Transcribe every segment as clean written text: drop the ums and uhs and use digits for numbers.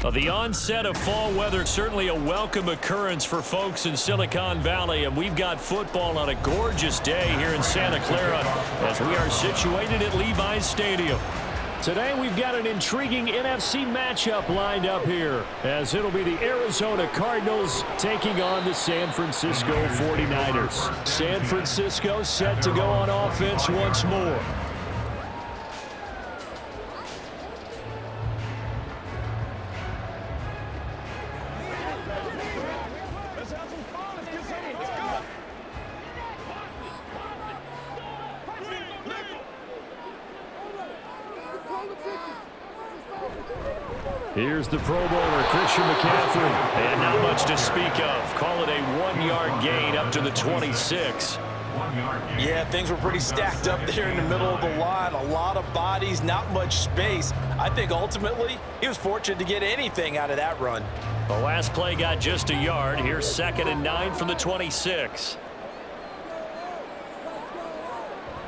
The onset of fall weather, certainly a welcome occurrence for folks in Silicon Valley, and we've got football on a gorgeous day here in Santa Clara as we are situated at Levi's Stadium. Today we've got an intriguing NFC matchup lined up here, as it'll be the Arizona Cardinals taking on the San Francisco 49ers. San Francisco set to go on offense once more. Here's the Pro Bowler, Christian McCaffrey. And not much to speak of. Call it a 1-yard gain up to the 26. Yeah, things were pretty stacked up there in the middle of the line. A lot of bodies, not much space. I think ultimately he was fortunate to get anything out of that run. The last play got just a yard. Here's 2nd and 9 from the 26.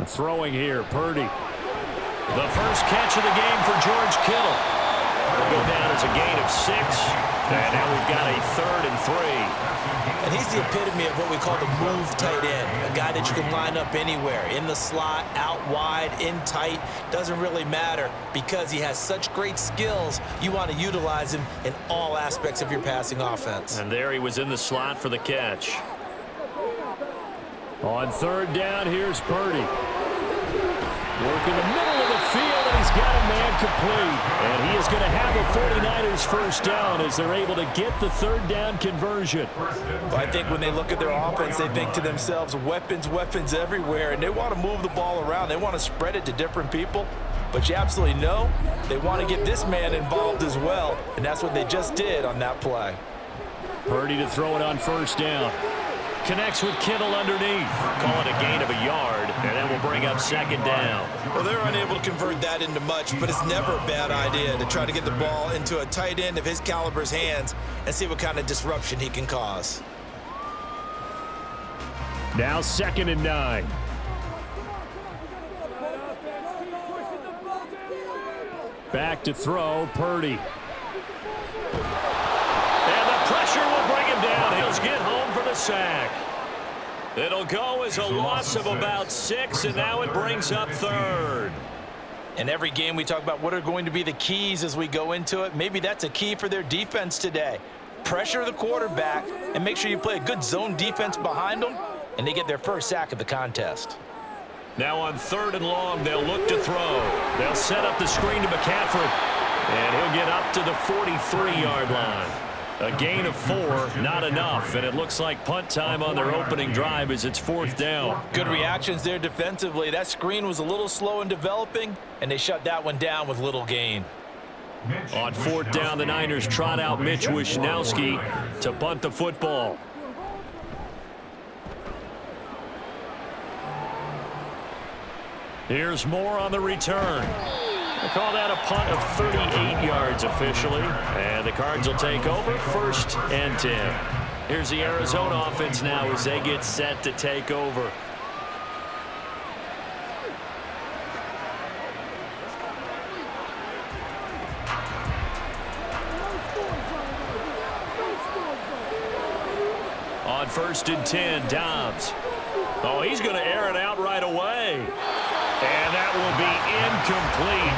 Throwing here, Purdy. The first catch of the game for George Kittle. It'll go down as a gain of 6. And now we've got a 3rd and 3. And he's the epitome of what we call the move tight end. A guy that you can line up anywhere. In the slot, out wide, in tight. Doesn't really matter because he has such great skills. You want to utilize him in all aspects of your passing offense. And there he was in the slot for the catch. On 3rd down, here's Purdy. Working the middle of the field, and he's got a man complete. And he is going to have a 49ers first down as they're able to get the 3rd down conversion. But I think when they look at their offense, they think to themselves, weapons, weapons everywhere. And they want to move the ball around. They want to spread it to different people. But you absolutely know they want to get this man involved as well. And that's what they just did on that play. Purdy to throw it on 1st down. Connects with Kittle underneath. Call it a gain of a yard, and that will bring up 2nd down. Well, they're unable to convert that into much, but it's never a bad idea to try to get the ball into a tight end of his caliber's hands and see what kind of disruption he can cause. Now 2nd and 9. Back to throw, Purdy. And the pressure will bring him down. He'll get home for the sack. It'll go as a loss of about 6, and now it brings up 3rd. In every game we talk about what are going to be the keys as we go into it. Maybe that's a key for their defense today. Pressure the quarterback and make sure you play a good zone defense behind them, and they get their first sack of the contest. Now on 3rd and long, they'll look to throw. They'll set up the screen to McCaffrey, and he'll get up to the 43-yard line. A gain of 4, not enough, and it looks like punt time on their opening drive as it's 4th down. Good reactions there defensively. That screen was a little slow in developing, and they shut that one down with little gain. On 4th down, the Niners trot out Mitch Wishnowski to punt the football. Here's Moore on the return. They call that a punt of 38 yards officially. And the Cards will take over 1st and 10. Here's the Arizona offense now as they get set to take over. On 1st and 10, Dobbs. Oh, he's going to air it out right away. And that will be incomplete.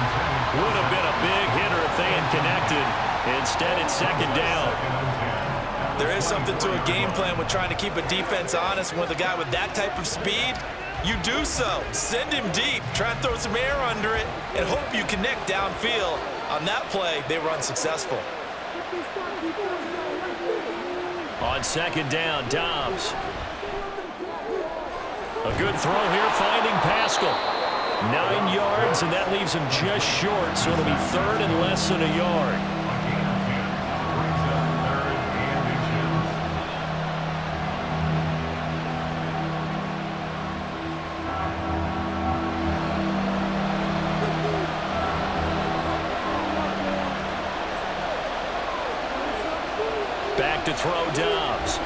Would have been a big hitter if they had connected. Instead, it's 2nd down. There is something to a game plan with trying to keep a defense honest. With a guy with that type of speed, you do so. Send him deep. Try and throw some air under it and hope you connect downfield. On that play, they were unsuccessful. On 2nd down, Dobbs. A good throw here, finding Pascal. 9 yards, and that leaves him just short, so it'll be 3rd and less than a yard. Back to throw, Dobbs.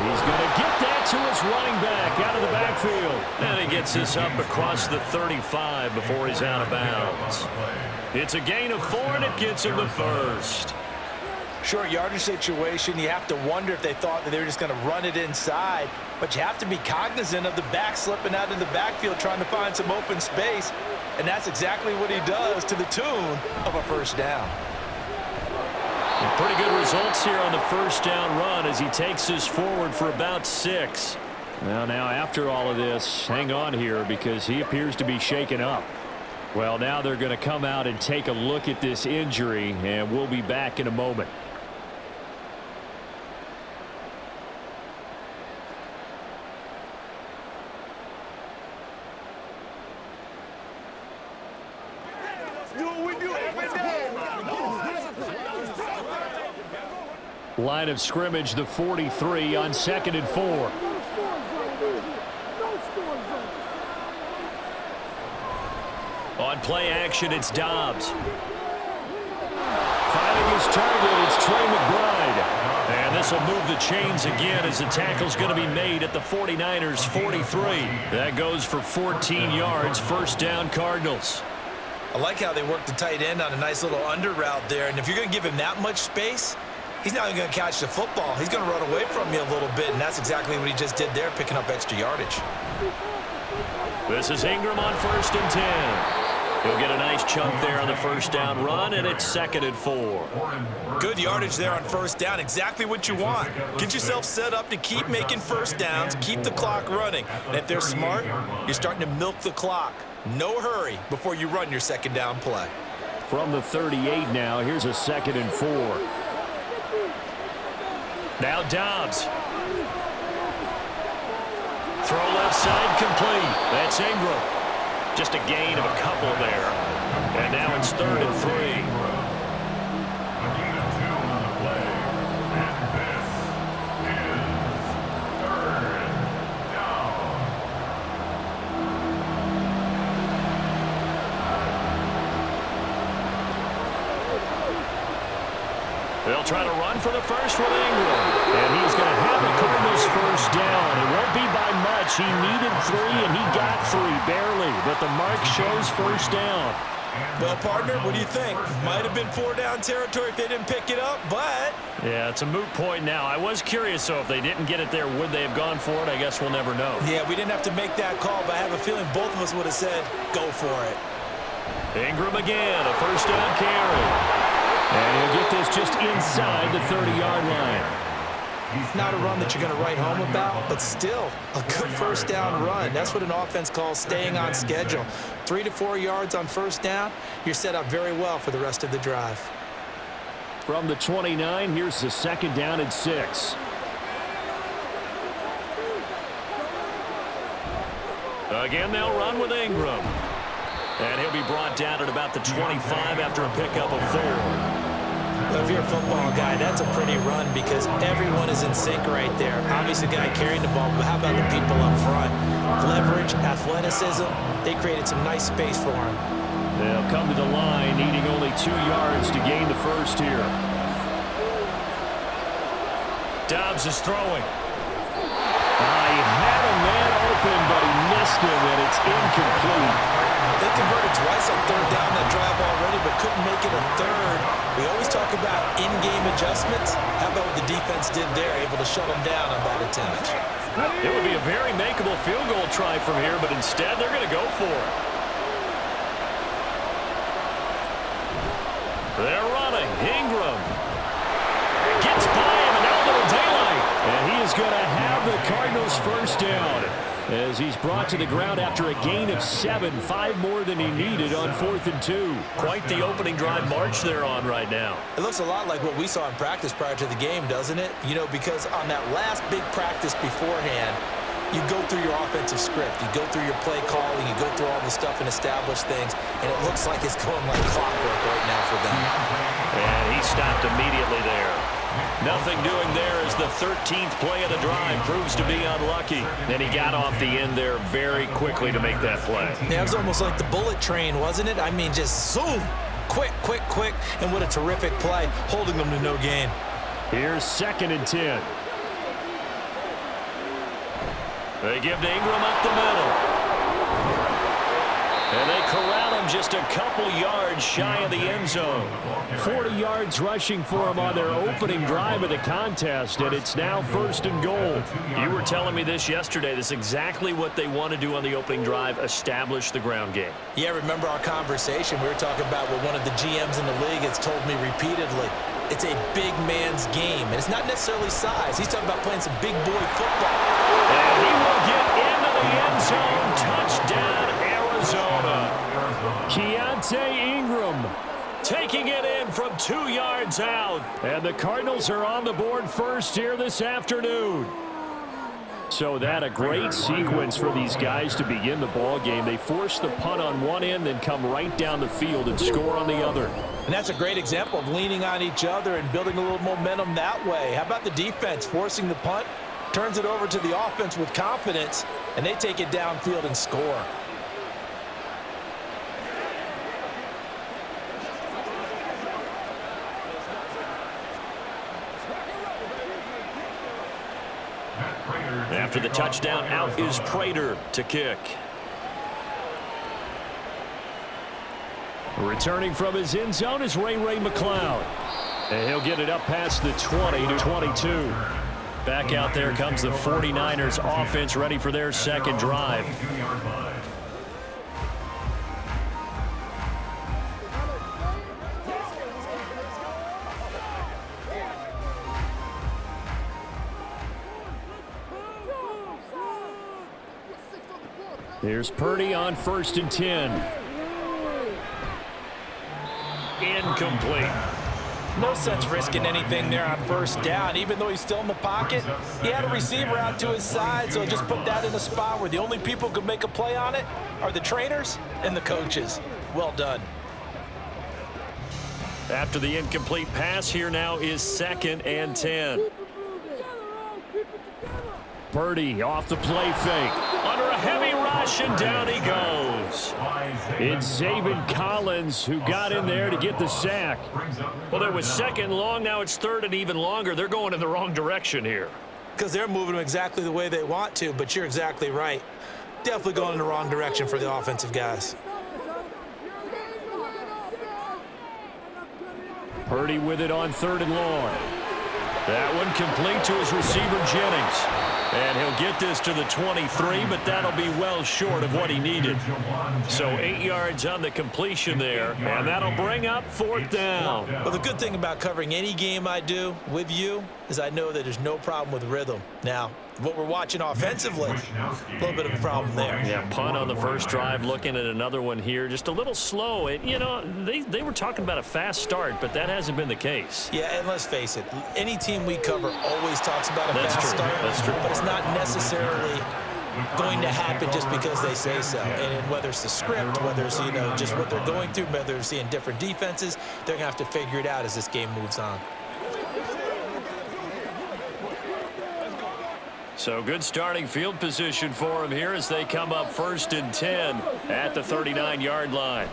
He's going to get that to his running back out of the backfield. And he gets this up across the 35 before he's out of bounds. It's a gain of 4, and it gets him the first. Short yardage situation, you have to wonder if they thought that they were just going to run it inside. But you have to be cognizant of the back slipping out of the backfield trying to find some open space. And that's exactly what he does to the tune of a first down. Pretty good results here on the first down run as he takes this forward for about 6. Well, now after all of this, hang on here because he appears to be shaken up. Well, now they're going to come out and take a look at this injury, and we'll be back in a moment. Line of scrimmage, the 43 on 2nd and 4. On play action, it's Dobbs. Finding his target, it's Trey McBride. And this will move the chains again as the tackle's going to be made at the 49ers' 43. That goes for 14 yards, first down Cardinals. I like how they work the tight end on a nice little under route there. And if you're going to give him that much space, he's not even going to catch the football. He's going to run away from you a little bit, and that's exactly what he just did there, picking up extra yardage. This is Ingram on 1st and 10. He'll get a nice chunk there on the first down run, and it's 2nd and 4. Good yardage there on first down, exactly what you want. Get yourself set up to keep making first downs, keep the clock running. And if they're smart, you're starting to milk the clock. No hurry before you run your second down play. From the 38 now, here's a 2nd and 4. Now Dobbs. Throw left side complete. That's Ingram. Just a gain of a couple there. And now it's 3rd and 3. They'll try to run for the first with Ingram. And he's going to have the Cardinals first down. It won't be by much. He needed 3, and he got 3, barely. But the mark shows first down. Well, partner, what do you think? Might have been 4-down territory if they didn't pick it up, but... Yeah, it's a moot point now. I was curious, so if they didn't get it there, would they have gone for it? I guess we'll never know. Yeah, we didn't have to make that call, but I have a feeling both of us would have said, go for it. Ingram again, a first down carry. And he'll get this just inside the 30-yard line. Not a run that you're going to write home about, but still a good first down run. That's what an offense calls staying on schedule. 3 to 4 yards on first down, you're set up very well for the rest of the drive. From the 29, here's the 2nd down and 6. Again, they'll run with Ingram. And he'll be brought down at about the 25 after a pickup of 4. Well, if you're a football guy, that's a pretty run because everyone is in sync right there. Obviously, the guy carrying the ball, but how about the people up front? Leverage, athleticism, they created some nice space for him. They'll come to the line, needing only 2 yards to gain the first here. Dobbs is throwing. He had a man open, but he missed him, and it's incomplete. They converted twice on 3rd down that drive already, but couldn't make it a 3rd. We always talk about in-game adjustments. How about what the defense did there, able to shut them down on that attempt? It would be a very makeable field goal try from here, but instead they're going to go for it. They're running. Ingram gets by him, and now a little daylight. And he is going to have the Cardinals first down as he's brought to the ground after a gain of 7, 5 more than he needed on 4th and 2. Quite the opening drive march they're on right now. It looks a lot like what we saw in practice prior to the game, doesn't it? You know, because on that last big practice beforehand, you go through your offensive script, you go through your play calling, you go through all the stuff and establish things, and it looks like it's going like clockwork right now for them. And he stopped immediately there. Nothing doing there as the 13th play of the drive proves to be unlucky. And he got off the end there very quickly to make that play. Yeah, it was almost like the bullet train, wasn't it? I mean, just zoom, quick, quick, quick, and what a terrific play, holding them to no gain. Here's 2nd and 10. They give to Ingram up the middle. And they corral him just a couple yards shy of the end zone. 40 yards rushing for him on their opening drive of the contest, and it's now 1st and goal. You were telling me this yesterday. This is exactly what they want to do on the opening drive, establish the ground game. Yeah, remember our conversation? We were talking about what one of the GMs in the league has told me repeatedly. It's a big man's game, and it's not necessarily size. He's talking about playing some big boy football. And he will get into the end zone. Touchdown, Arizona. Keontae Ingram taking it in from 2 yards out. And the Cardinals are on the board first here this afternoon. So that a great sequence for these guys to begin the ball game. They force the punt on one end, then come right down the field and score on the other. And that's a great example of leaning on each other and building a little momentum that way. How about the defense forcing the punt, turns it over to the offense with confidence, and they take it downfield and score. After the touchdown, out is Prater to kick. Returning from his end zone is Ray McCloud. And he'll get it up past the 20 to 22. Back out there comes the 49ers offense, ready for their second drive. Here's Purdy on 1st and 10. Incomplete. No sense risking anything there on 1st down. Even though he's still in the pocket, he had a receiver out to his side, so just put that in a spot where the only people who could make a play on it are the trainers and the coaches. Well done. After the incomplete pass, here now is 2nd and 10. Purdy off the play fake. Under a heavy rush, and down he goes. It's Zaven Collins who got in there to get the sack. Well, there was 2nd long. Now it's 3rd and even longer. They're going in the wrong direction here. Because they're moving them exactly the way they want to, but you're exactly right. Definitely going in the wrong direction for the offensive guys. Purdy with it on 3rd and long. That one complete to his receiver, Jennings. And he'll get this to the 23, but that'll be well short of what he needed. So 8 yards on the completion there, and that'll bring up 4th down. Well, the good thing about covering any game I do with you is I know that there's no problem with rhythm. Now, what we're watching offensively, a little bit of a problem there. Yeah, punt on the first drive, looking at another one here, just a little slow. And, you know, they were talking about a fast start, but that hasn't been the case. Yeah, and let's face it, any team we cover always talks about a fast start. That's true. But it's not necessarily going to happen just because they say so. And whether it's the script, whether it's, you know, just what they're going through, whether they're seeing different defenses, they're going to have to figure it out as this game moves on. So good starting field position for him here as they come up 1st and 10 at the 39-yard line.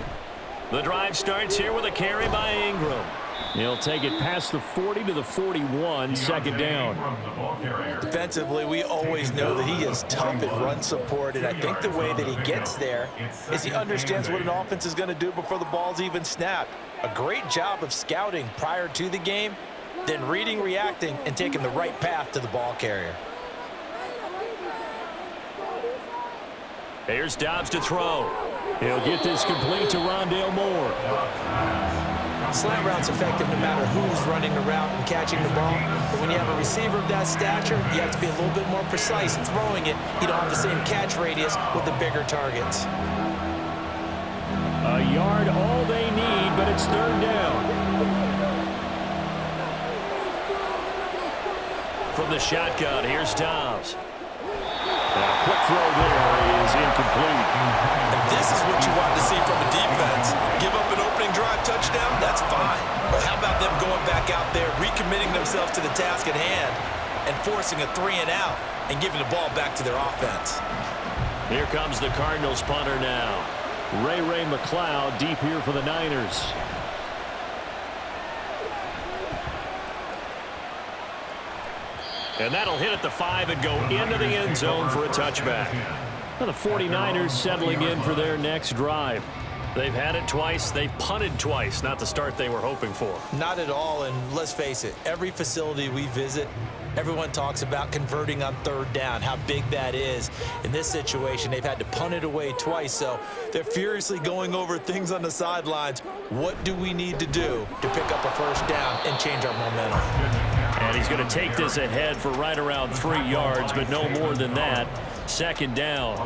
The drive starts here with a carry by Ingram. He'll take it past the 40 to the 41, 2nd down. Defensively, we always know that he is tough at run support, and I think the way that he gets there is he understands what an offense is going to do before the ball's even snapped. A great job of scouting prior to the game, then reading, reacting, and taking the right path to the ball carrier. Here's Dobbs to throw. He'll get this complete to Rondale Moore. Slant route's effective no matter who's running the route and catching the ball. But when you have a receiver of that stature, you have to be a little bit more precise throwing it. You don't have the same catch radius with the bigger targets. A yard all they need, but it's 3rd down. From the shotgun, here's Dobbs. A quick throw there is incomplete. And this is what you want to see from a defense. Give up an opening drive touchdown, that's fine. But how about them going back out there, recommitting themselves to the task at hand, and forcing a 3-and-out and giving the ball back to their offense? Here comes the Cardinals punter now. Ray McCloud deep here for the Niners. And that'll hit at the 5 and go into the end zone for a touchback. Well, the 49ers settling in for their next drive. They've had it twice. They've punted twice. Not the start they were hoping for. Not at all, and let's face it, every facility we visit, everyone talks about converting on third down, how big that is. In this situation, they've had to punt it away twice, so they're furiously going over things on the sidelines. What do we need to do to pick up a first down and change our momentum? And he's going to take this ahead for right around 3 yards, but no more than that. Second down.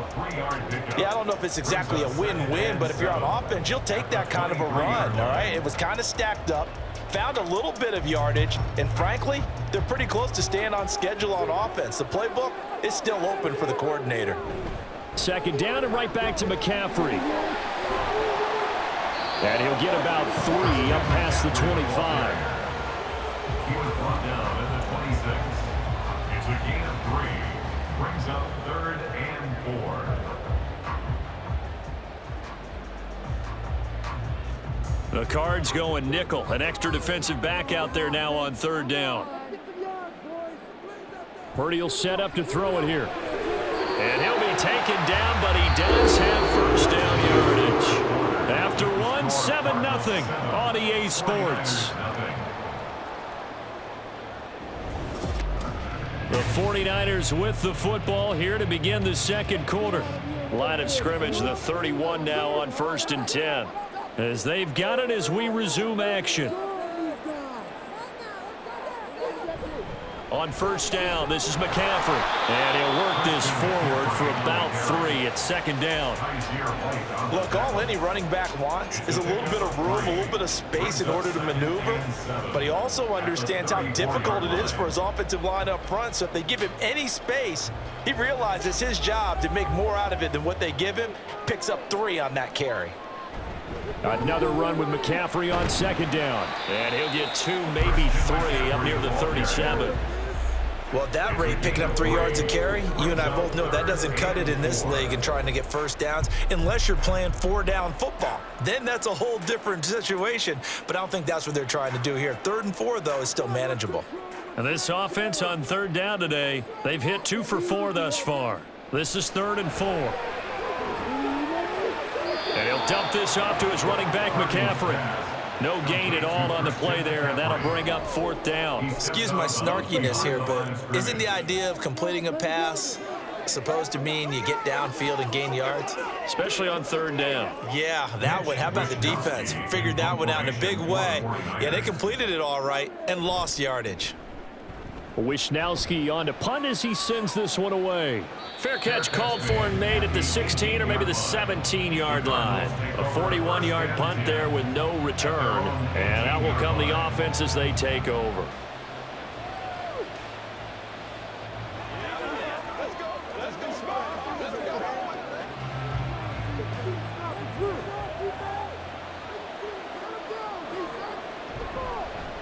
Yeah, I don't know if it's exactly a win-win, but if you're on offense, you'll take that kind of a run, all right? It was kind of stacked up, found a little bit of yardage, and frankly, they're pretty close to staying on schedule on offense. The playbook is still open for the coordinator. Second down and right back to McCaffrey. And he'll get about 3 up past the 25. He was brought down at the 26. It's a gain of 3. Brings up 3rd and 4. The Cards going nickel. An extra defensive back out there now on third down. Purdy will set up to throw it here. And he'll be taken down, but he does have first down yardage. After one, 7-0 on EA Sports. The 49ers with the football here to begin the second quarter. Line of scrimmage, the 31 now on 1st and 10. As they've got it as we resume action. On first down, this is McCaffrey. And he'll work this forward for about 3 at second down. Look, all any running back wants is a little bit of room, a little bit of space in order to maneuver. But he also understands how difficult it is for his offensive line up front. So if they give him any space, he realizes it's his job to make more out of it than what they give him. Picks up 3 on that carry. Another run with McCaffrey on second down. And he'll get 2, maybe 3 up near the 37. Well, at that rate, picking up 3 yards a carry, you and I both know that doesn't cut it in this league and trying to get first downs unless you're playing 4-down football. Then that's a whole different situation, but I don't think that's what they're trying to do here. 3rd and 4, though, is still manageable. And this offense on third down today, they've hit 2 for 4 thus far. This is 3rd and 4. And he'll dump this off to his running back, McCaffrey. No gain at all on the play there, and that'll bring up 4th down. Excuse my snarkiness here, but isn't the idea of completing a pass supposed to mean you get downfield and gain yards? Especially on third down. Yeah, that one. How about the defense? Figured that one out in a big way. Yeah, they completed it all right and lost yardage. Wishnowski on to punt as he sends this one away. Fair catch called for and made at the 16 or maybe the 17-yard line. A 41-yard punt there with no return. And out will come the offense as they take over.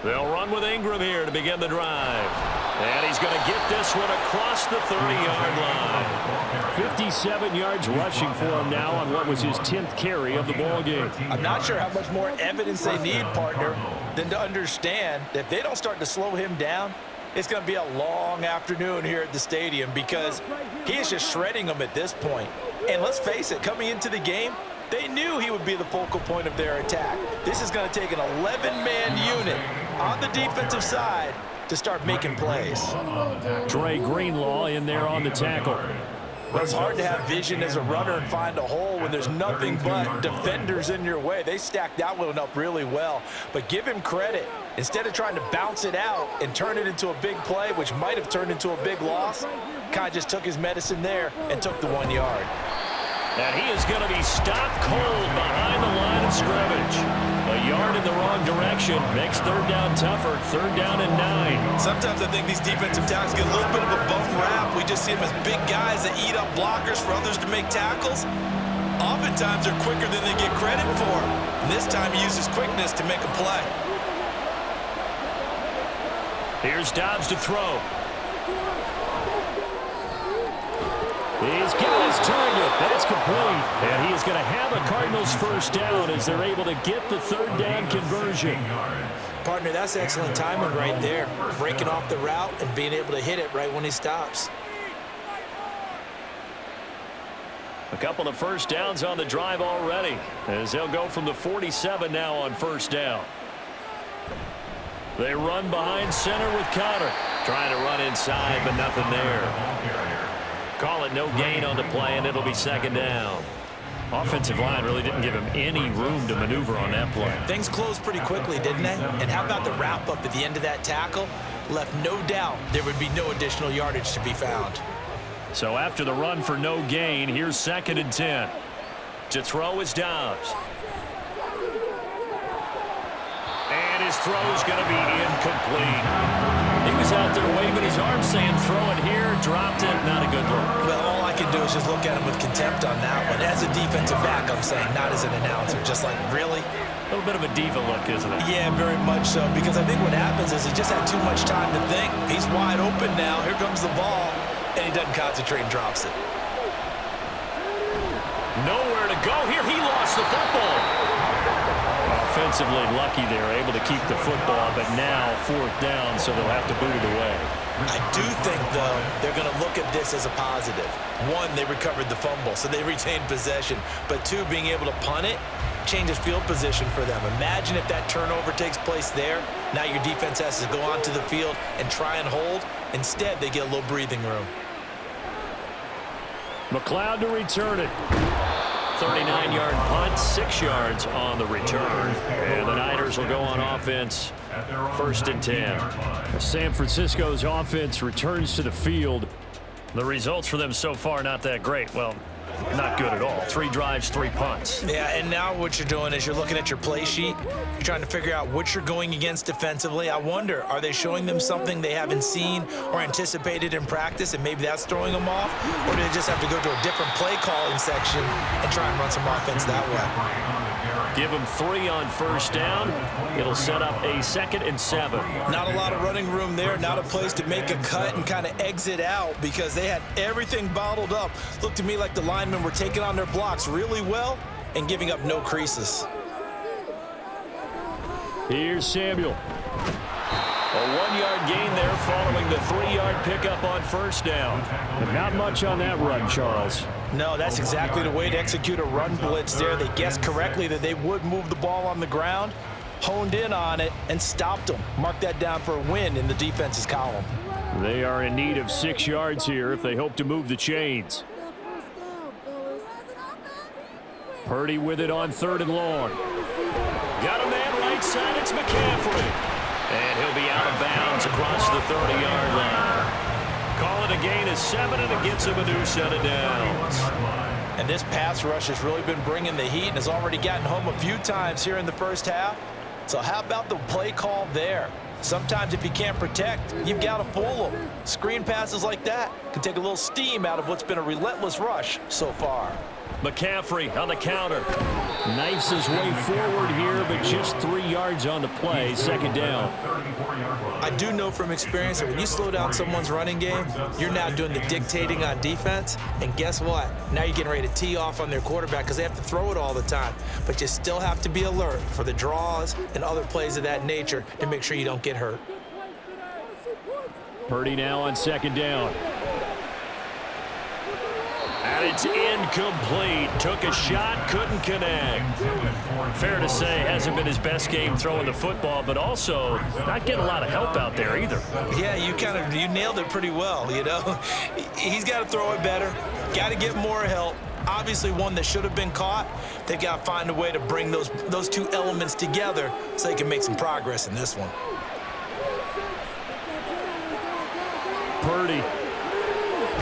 They'll run with Ingram here to begin the drive. And he's going to get this one across the 30-yard line. 57 yards rushing for him now on what was his 10th carry of the ball game. I'm not sure how much more evidence they need, partner, than to understand that if they don't start to slow him down, it's going to be a long afternoon here at the stadium because he is just shredding them at this point. And let's face it, coming into the game, they knew he would be the focal point of their attack. This is going to take an 11-man unit on the defensive side to start making plays. Dre Greenlaw in there on the tackle. But it's hard to have vision as a runner and find a hole when there's nothing but defenders in your way. They stacked that one up really well. But give him credit. Instead of trying to bounce it out and turn it into a big play, which might have turned into a big loss, kind of just took his medicine there and took the 1 yard. And he is going to be stopped cold behind the line of scrimmage. A yard in the wrong direction makes third down tougher. 3rd down and 9. Sometimes I think these defensive tackles get a little bit of a bum rap. We just see them as big guys that eat up blockers for others to make tackles. Oftentimes they're quicker than they get credit for. And this time he uses quickness to make a play. Here's Dobbs to throw. He's got his target. That's complete. And he is going to have a Cardinals first down as they're able to get the 3rd down conversion. Partner, that's excellent timing right there. Breaking off the route and being able to hit it right when he stops. A couple of first downs on the drive already, as they'll go from the 47 now on first down. They run behind center with Connor. Trying to run inside, but nothing there. Call it no gain on the play, and it'll be second down. Offensive line really didn't give him any room to maneuver on that play. Things closed pretty quickly, didn't they? And how about the wrap-up at the end of that tackle? Left no doubt there would be no additional yardage to be found. So after the run for no gain, here's 2nd and 10. To throw is Dobbs. And his throw is going to be incomplete. He was out there waving his arm saying throw it here, dropped it, not a good look. Well, all I can do is just look at him with contempt on that one. As a defensive back, I'm saying, not as an announcer. Just like, really? A little bit of a diva look, isn't it? Yeah, very much so, because I think what happens is he just had too much time to think. He's wide open now. Here comes the ball, and he doesn't concentrate and drops it. Nowhere to go here. He lost the football. Offensively lucky they're able to keep the football, but now 4th down, so they'll have to boot it away. I do think, though, they're going to look at this as a positive. One, they recovered the fumble, so they retained possession. But two, being able to punt it changes field position for them. Imagine if that turnover takes place there. Now your defense has to go onto the field and try and hold. Instead, they get a little breathing room. McLeod to return it. 39-yard punt, 6 yards on the return. And the Niners will go on offense, 1st and 10. San Francisco's offense returns to the field. The results for them so far not that great. Well, not good at all. 3 drives, 3 punts. Yeah, and now what you're doing is you're looking at your play sheet. You're trying to figure out what you're going against defensively. I wonder, are they showing them something they haven't seen or anticipated in practice, and maybe that's throwing them off? Or do they just have to go to a different play calling section and try and run some offense that way? Give them 3 on first down. It'll set up a 2nd and 7. Not a lot of running room there. Not a place to make a cut and kind of exit out because they had everything bottled up. Looked to me like the linemen were taking on their blocks really well and giving up no creases. Here's Samuel. A 1-yard gain there following the 3-yard pickup on first down. And not much on that run, Charles. No, that's exactly the way to execute a run blitz there. They guessed correctly that they would move the ball on the ground, honed in on it, and stopped them. Mark that down for a win in the defense's column. They are in need of 6 yards here if they hope to move the chains. Purdy with it on 3rd and long. Got a man right side. It's McCaffrey. And he'll be out of bounds across the 30-yard line. Call it a gain of 7, and it gets him a new set of downs. And this pass rush has really been bringing the heat and has already gotten home a few times here in the first half. So how about the play call there? Sometimes if you can't protect, you've got to fool them. Screen passes like that can take a little steam out of what's been a relentless rush so far. McCaffrey on the counter. Knifes his way forward here, but just 3 yards on the play. 2nd down. I do know from experience that when you slow down someone's running game, you're now doing the dictating on defense. And guess what? Now you're getting ready to tee off on their quarterback because they have to throw it all the time. But you still have to be alert for the draws and other plays of that nature to make sure you don't get hurt. Purdy now on 2nd down. And it's incomplete. Took a shot, couldn't connect. Fair to say, hasn't been his best game throwing the football, but also not getting a lot of help out there either. Yeah, you nailed it pretty well, you know. He's got to throw it better. Got to get more help. Obviously one that should have been caught. They got to find a way to bring those two elements together so they can make some progress in this one. Purdy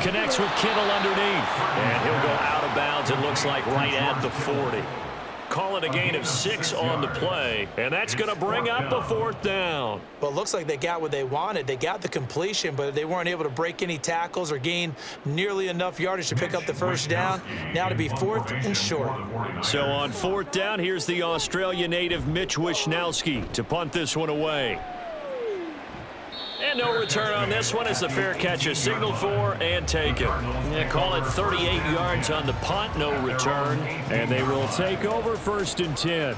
connects with Kittle underneath. And he'll go out of bounds, it looks like, right at the 40. Call it a gain of 6 on the play, and that's going to bring up the 4th down. Well, it looks like they got what they wanted. They got the completion, but they weren't able to break any tackles or gain nearly enough yardage to pick up the first down. Now to be 4th and short. So on 4th down, here's the Australia native Mitch Wishnowsky to punt this one away. And no return on this one as the fair catch is signaled for and taken. Yeah, call it 38 yards on the punt, no return. And they will take over 1st and 10.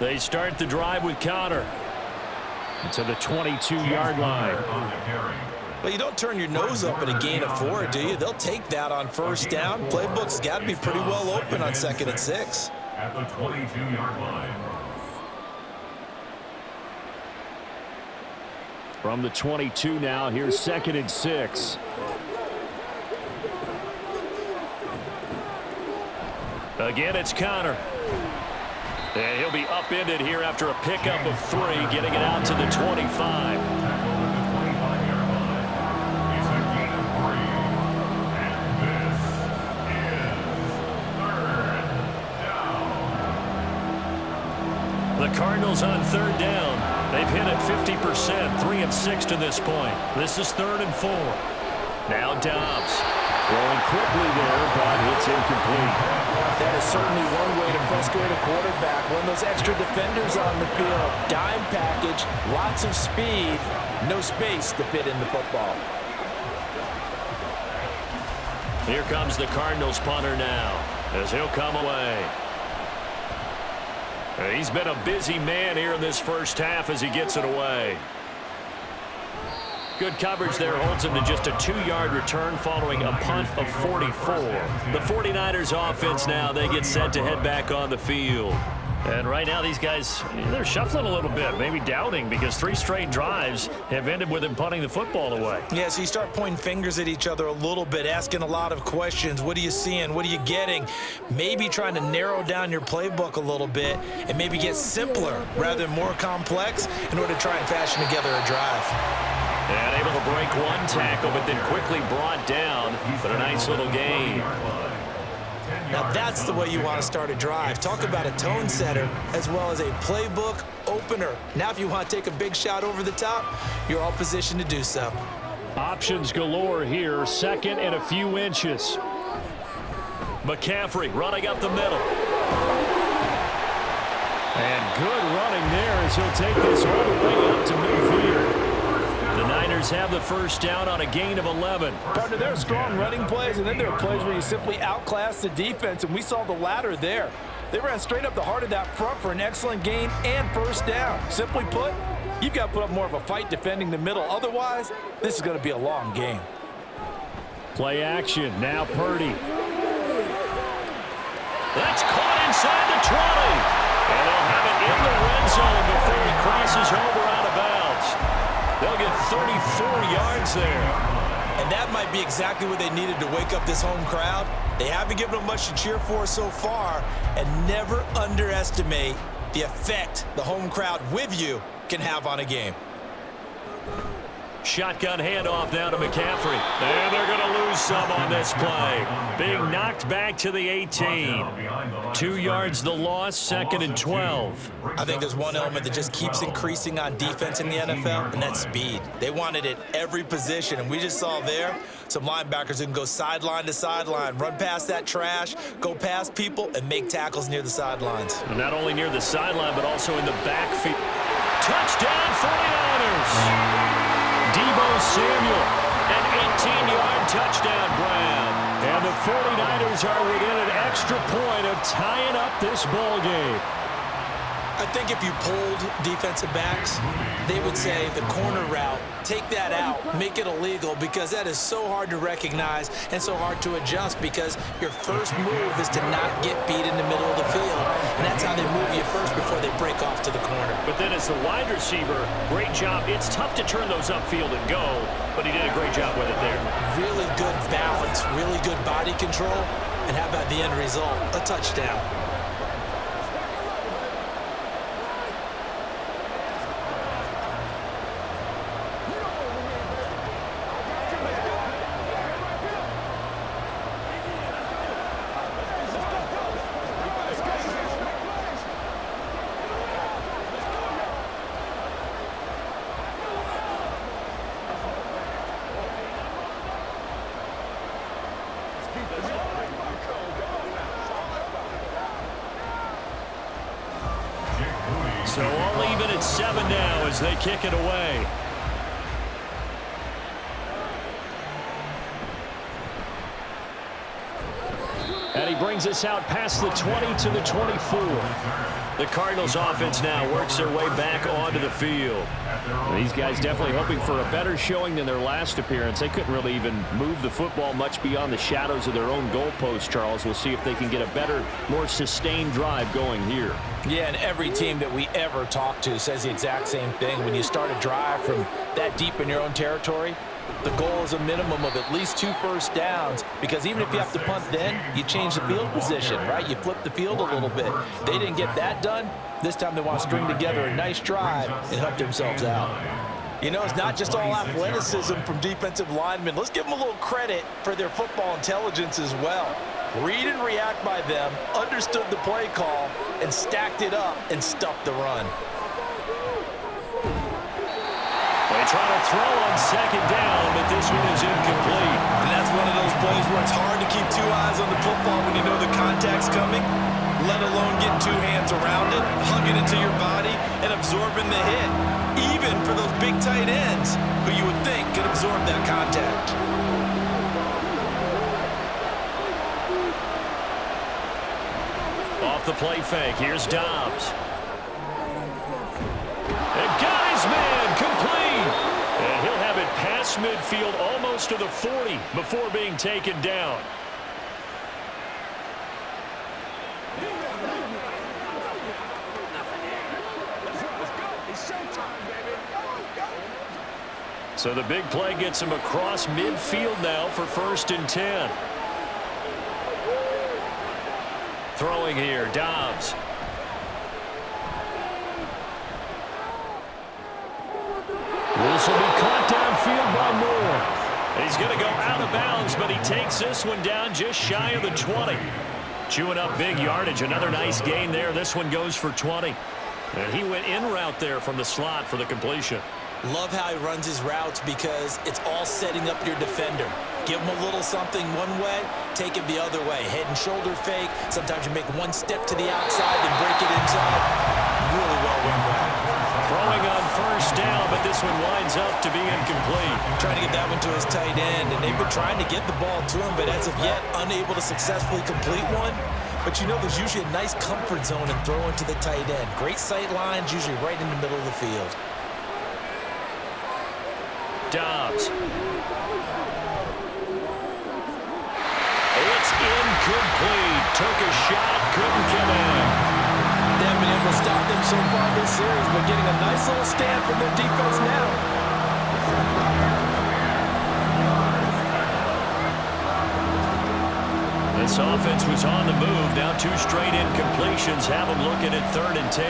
They start the drive with Connor. To the 22-yard line. Well, you don't turn your nose up at a gain of 4, do you? They'll take that on first down. Playbook's got to be pretty well open on 2nd and 6. At the 22-yard line. From the 22 now, here's 2nd and 6. Again, it's Connor. And he'll be upended here after a pickup of 3, getting it out to the 25. The Cardinals on 3rd down. They've hit it 50%, 3 of 6 to this point. This is 3rd and 4. Now Dobbs. Throwing quickly there, but it's incomplete. That is certainly one way to frustrate a quarterback. When those extra defenders on the field, dime package, lots of speed, no space to fit in the football. Here comes the Cardinals punter now, as he'll come away. He's been a busy man here in this first half as he gets it away. Good coverage there holds him to just a 2-yard return following a punt of 44. The 49ers offense now, they get set to head back on the field. And right now these guys, they're shuffling a little bit, maybe doubting, because 3 straight drives have ended with him punting the football away. Yeah, so you start pointing fingers at each other a little bit, asking a lot of questions. What are you seeing? What are you getting? Maybe trying to narrow down your playbook a little bit and maybe get simpler rather than more complex in order to try and fashion together a drive. And able to break 1 tackle, but then quickly brought down. But a nice little gain. Now that's the way you want to start a drive. Talk about a tone setter as well as a playbook opener. Now if you want to take a big shot over the top, you're all positioned to do so. Options galore here. 2nd and a few inches. McCaffrey running up the middle. And good running there as he'll take this all the way up to midfield. The Niners have the first down on a gain of 11. Partner, there are strong running plays, and then there are plays where you simply outclass the defense, and we saw the latter there. They ran straight up the heart of that front for an excellent gain and first down. Simply put, you've got to put up more of a fight defending the middle. Otherwise, this is going to be a long game. Play action. Now Purdy. That's caught inside the 20. And they'll have it in the red zone before he crosses over out of bounds. They'll get 34 yards there. And that might be exactly what they needed to wake up this home crowd. They haven't given them much to cheer for so far, and never underestimate the effect the home crowd with you can have on a game. Shotgun handoff now to McCaffrey. And they're going to lose some on this play. Being knocked back to the 18. 2 yards the loss, 2nd and 12. I think there's one element that just keeps increasing on defense in the NFL, and that's speed. They want it at every position, and we just saw there some linebackers who can go sideline to sideline, run past that trash, go past people, and make tackles near the sidelines. And not only near the sideline, but also in the backfield. Touchdown 49ers! Deebo Samuel, an 18-yard touchdown grab. And the 49ers are within an extra point of tying up this ball game. I think if you polled defensive backs, they would say the corner route, take that out, make it illegal, because that is so hard to recognize and so hard to adjust, because your first move is to not get beat in the middle of the field, and that's how they move you first before they break off to the corner. But then as the wide receiver, great job. It's tough to turn those upfield and go, but he did a great job with it there. Really good balance, really good body control, and how about the end result? A touchdown. So all even at 7 now as they kick it away. And he brings us out past the 20 to the 24. The Cardinals offense now works their way back onto the field. And these guys definitely hoping for a better showing than their last appearance. They couldn't really even move the football much beyond the shadows of their own goalpost, Charles. We'll see if they can get a better, more sustained drive going here. Yeah, and every team that we ever talk to says the exact same thing. When you start a drive from that deep in your own territory, the goal is a minimum of at least 2 first downs, because even if you have to punt then, you change the field position, right? You flip the field a little bit. They didn't get that done. This time they want to string together a nice drive and help themselves out. You know, it's not just all athleticism from defensive linemen. Let's give them a little credit for their football intelligence as well. Read and react by them, understood the play call, and stacked it up and stuffed the run. They try to throw on second down, but this one is incomplete. And that's one of those plays where it's hard to keep 2 eyes on the football when you know the contact's coming, let alone getting 2 hands around it, hugging it to your body, and absorbing the hit, even for those big tight ends who you would think could absorb that contact. Off the play fake, here's Dobbs. And got his man, complete. And he'll have it past midfield, almost to the 40, before being taken down. So the big play gets him across midfield now for 1st and 10. Throwing here, Dobbs. This will be caught downfield by Moore. He's going to go out of bounds, but he takes this one down just shy of the 20. Chewing up big yardage. Another nice gain there. This one goes for 20. And he went in route there from the slot for the completion. Love how he runs his routes because it's all setting up your defender. Give him a little something one way, take it the other way. Head and shoulder fake. Sometimes you make one step to the outside, then break it inside. Really well run route. Throwing on 1st down, but this one winds up to be incomplete. Trying to get that one to his tight end, and they've been trying to get the ball to him, but as of yet, unable to successfully complete one. But you know there's usually a nice comfort zone in throwing to the tight end. Great sight lines, usually right in the middle of the field. Dobbs. It's incomplete. Took a shot, couldn't connect. They haven't been able to stop them so far this series, but getting a nice little stand from their defense now. This offense was on the move. Now 2 straight incompletions have them looking at 3rd and 10.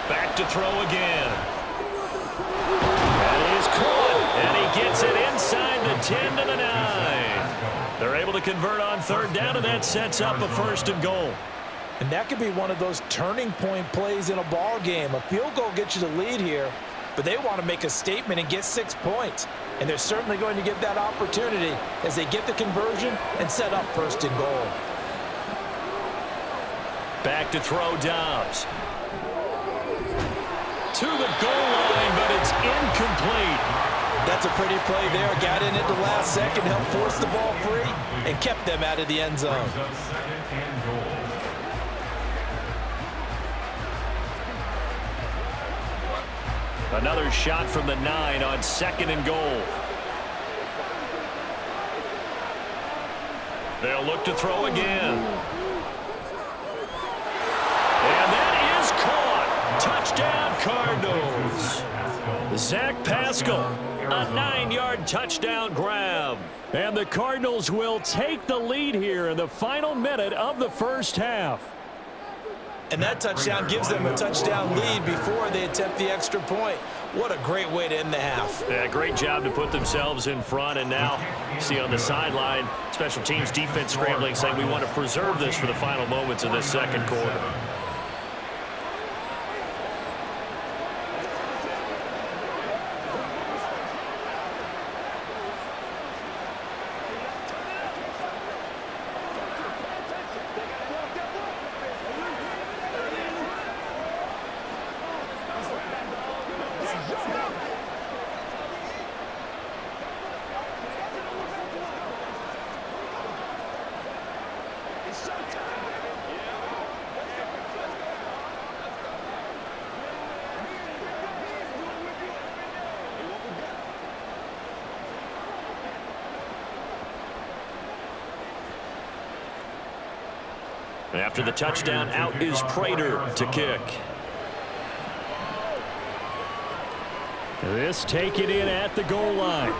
Back to throw again. That is caught, and he gets it inside the 10 to the 9. They're able to convert on 3rd down, and that sets up a 1st and goal. And that could be one of those turning point plays in a ball game. A field goal gets you the lead here, but they want to make a statement and get 6 points. And they're certainly going to get that opportunity as they get the conversion and set up 1st and goal. Back to throw, Dobbs. To the goal line, but it's incomplete. That's a pretty play there. Got in at the last second, helped force the ball free, and kept them out of the end zone. Another shot from the 9 on 2nd and goal. They'll look to throw again. And that is caught. Touchdown, Cardinals. Zach Pascal, a 9-yard touchdown grab. And the Cardinals will take the lead here in the final minute of the 1st half. And that touchdown gives them a touchdown lead before they attempt the extra point. What a great way to end the half. Yeah, great job to put themselves in front. And now, see on the sideline, special teams defense scrambling, saying we want to preserve this for the final moments of this 2nd quarter. After the touchdown, out is Prater to kick. This taken in at the goal line.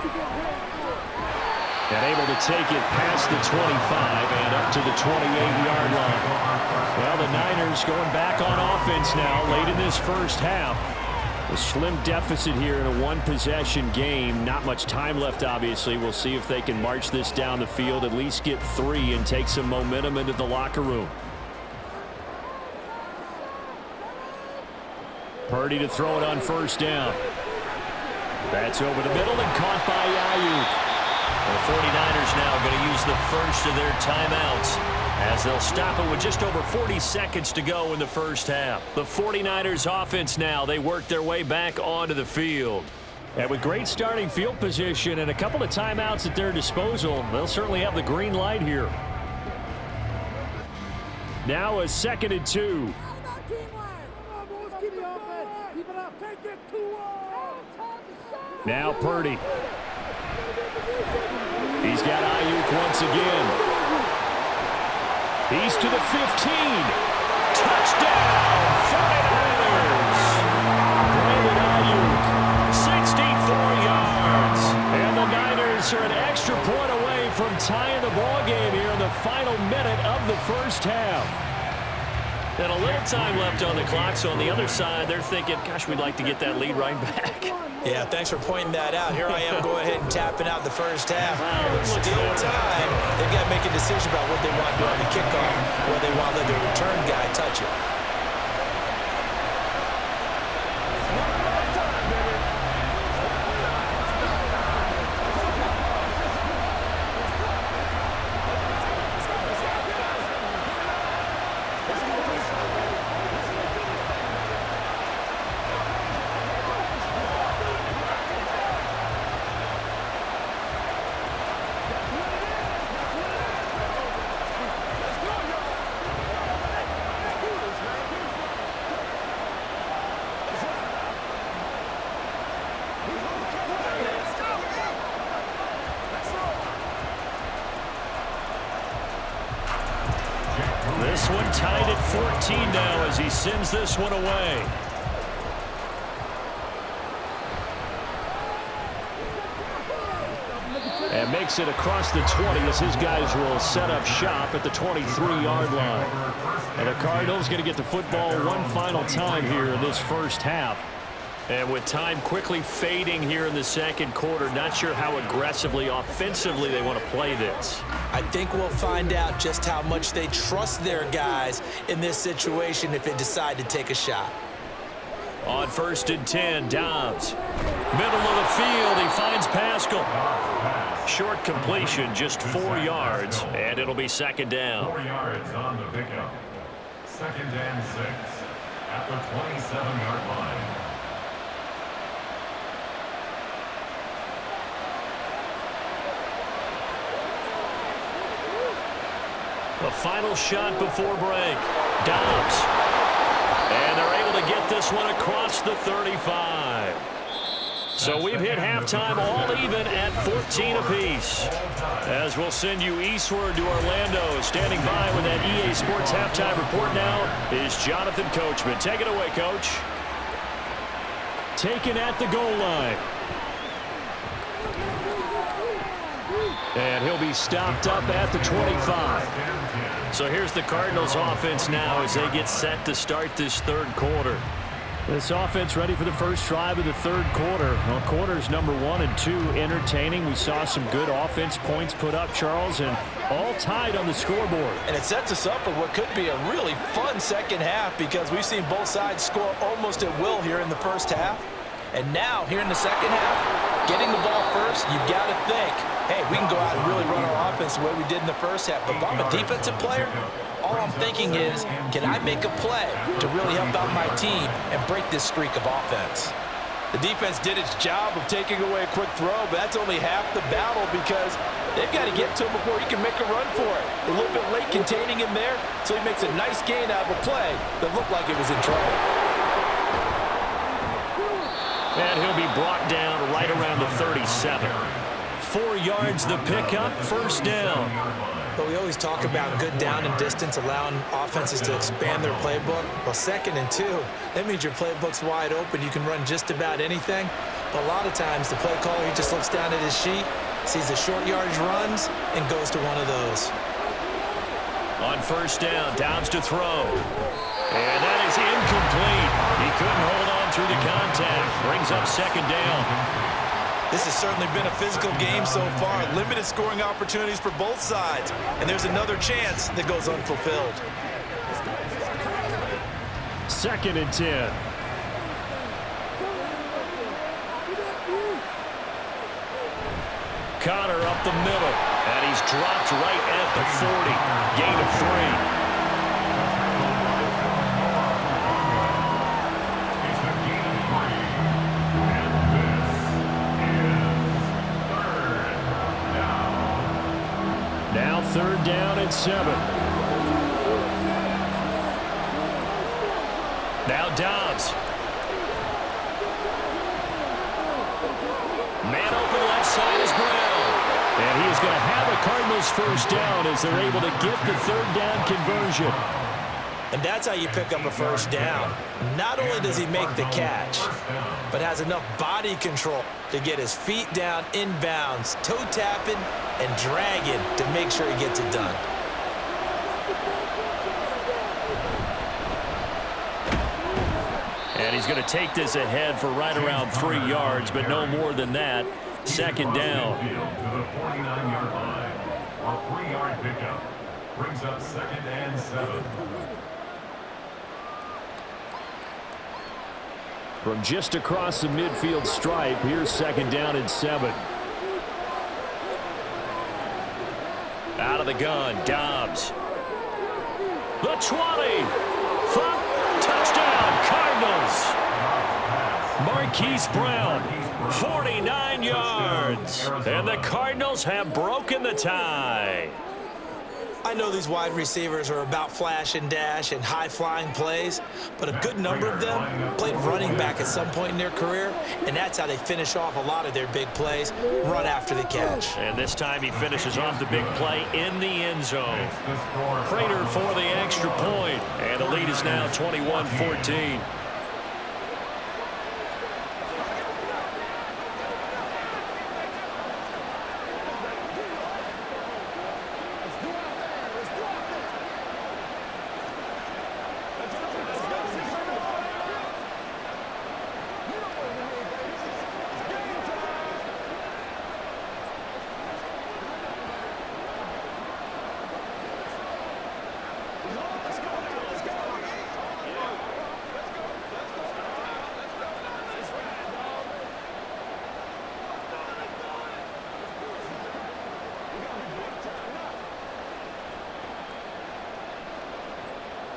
And able to take it past the 25 and up to the 28-yard line. Well, the Niners going back on offense now late in this first half. A slim deficit here in a one-possession game. Not much time left, obviously. We'll see if they can march this down the field, at least get 3 and take some momentum into the locker room. Purdy to throw it on first down. That's over the middle and caught by Ayuk. The 49ers now going to use the first of their timeouts as they'll stop it with just over 40 seconds to go in the first half. The 49ers offense now, they work their way back onto the field. And with great starting field position and a couple of timeouts at their disposal, they'll certainly have the green light here. Now a 2nd and 2. Now Purdy. He's got Ayuk once again. He's to the 15. Touchdown, 49ers. Brandon Ayuk, 64 yards. And the Niners are an extra point away from tying the ball game here in the final minute of the first half. And a little time left on the clock, so on the other side, they're thinking, gosh, we'd like to get that lead right back. Yeah, thanks for pointing that out. Here I am going ahead and tapping out the first half. There's still time. They've got to make a decision about what they want to do on the kickoff, or they want to let the return guy touch it. This one tied at 14 now as he sends this one away. And makes it across the 20 as his guys will set up shop at the 23-yard line. And the Cardinals going to get the football one final time here in this first half. And with time quickly fading here in the second quarter, not sure how aggressively, offensively they want to play this. I think we'll find out just how much they trust their guys in this situation if they decide to take a shot. On 1st and 10, Dobbs. Middle of the field, he finds Pascal. Short completion, just 4 yards, and it'll be 2nd down. 4 yards on the pickup. 2nd and 6 at the 27-yard line. The final shot before break. Dobbs. And they're able to get this one across the 35. So we've hit halftime all even at 14 apiece. As we'll send you eastward to Orlando. Standing by with that EA Sports halftime report now is Jonathan Coachman. Take it away, Coach. Taken at the goal line. And he'll be stopped up at the 25. So here's the Cardinals offense now as they get set to start this third quarter. This offense ready for the first drive of the third quarter. Well, quarters number 1 and 2 entertaining. We saw some good offense points put up, Charles, and all tied on the scoreboard. And it sets us up for what could be a really fun second half because we've seen both sides score almost at will here in the first half. And now, here in the second half, getting the ball first, you've got to think, hey, we can go out and really run our offense the way we did in the first half. But if I'm a defensive player, all I'm thinking is, can I make a play to really help out my team and break this streak of offense? The defense did its job of taking away a quick throw, but that's only half the battle because they've got to get to him before he can make a run for it. A little bit late containing him there, so he makes a nice gain out of a play that looked like it was in trouble. And he'll be brought down right around the 37. 4 yards the pickup, first down. But we always talk about good down and distance, allowing offenses to expand their playbook. Well, 2nd and 2, that means your playbook's wide open. You can run just about anything. But a lot of times, the play caller, he just looks down at his sheet, sees the short yardage runs, and goes to one of those. On first down, Dobbs to throw. And that is incomplete. He couldn't hold on through the contact. Brings up 2nd down. This has certainly been a physical game so far. Limited scoring opportunities for both sides. And there's another chance that goes unfulfilled. 2nd and 10. Connor up the middle. And he's dropped right at the 40. Gain of 3. Now 3rd down and 7. Now Dobbs. Man open left side is Brown. And he is going to have a Cardinals first down as they're able to get the 3rd down conversion. And that's how you pick up a first down. Not only does he make the catch, but has enough body control to get his feet down inbounds, toe tapping and dragging to make sure he gets it done. And he's going to take this ahead for right around 3 yards, but no more than that. 2nd down. To the 49-yard line. A 3-yard pickup brings up 2nd and 7. From just across the midfield stripe, here's 2nd down and 7. Out of the gun, Dobbs. The 20. Touchdown, Cardinals. Marquise Brown, 49 yards. And the Cardinals have broken the tie. I know these wide receivers are about flash and dash and high-flying plays, but a good number of them played running back at some point in their career, and that's how they finish off a lot of their big plays, run after the catch. And this time he finishes off the big play in the end zone. Prater for the extra point, and the lead is now 21-14.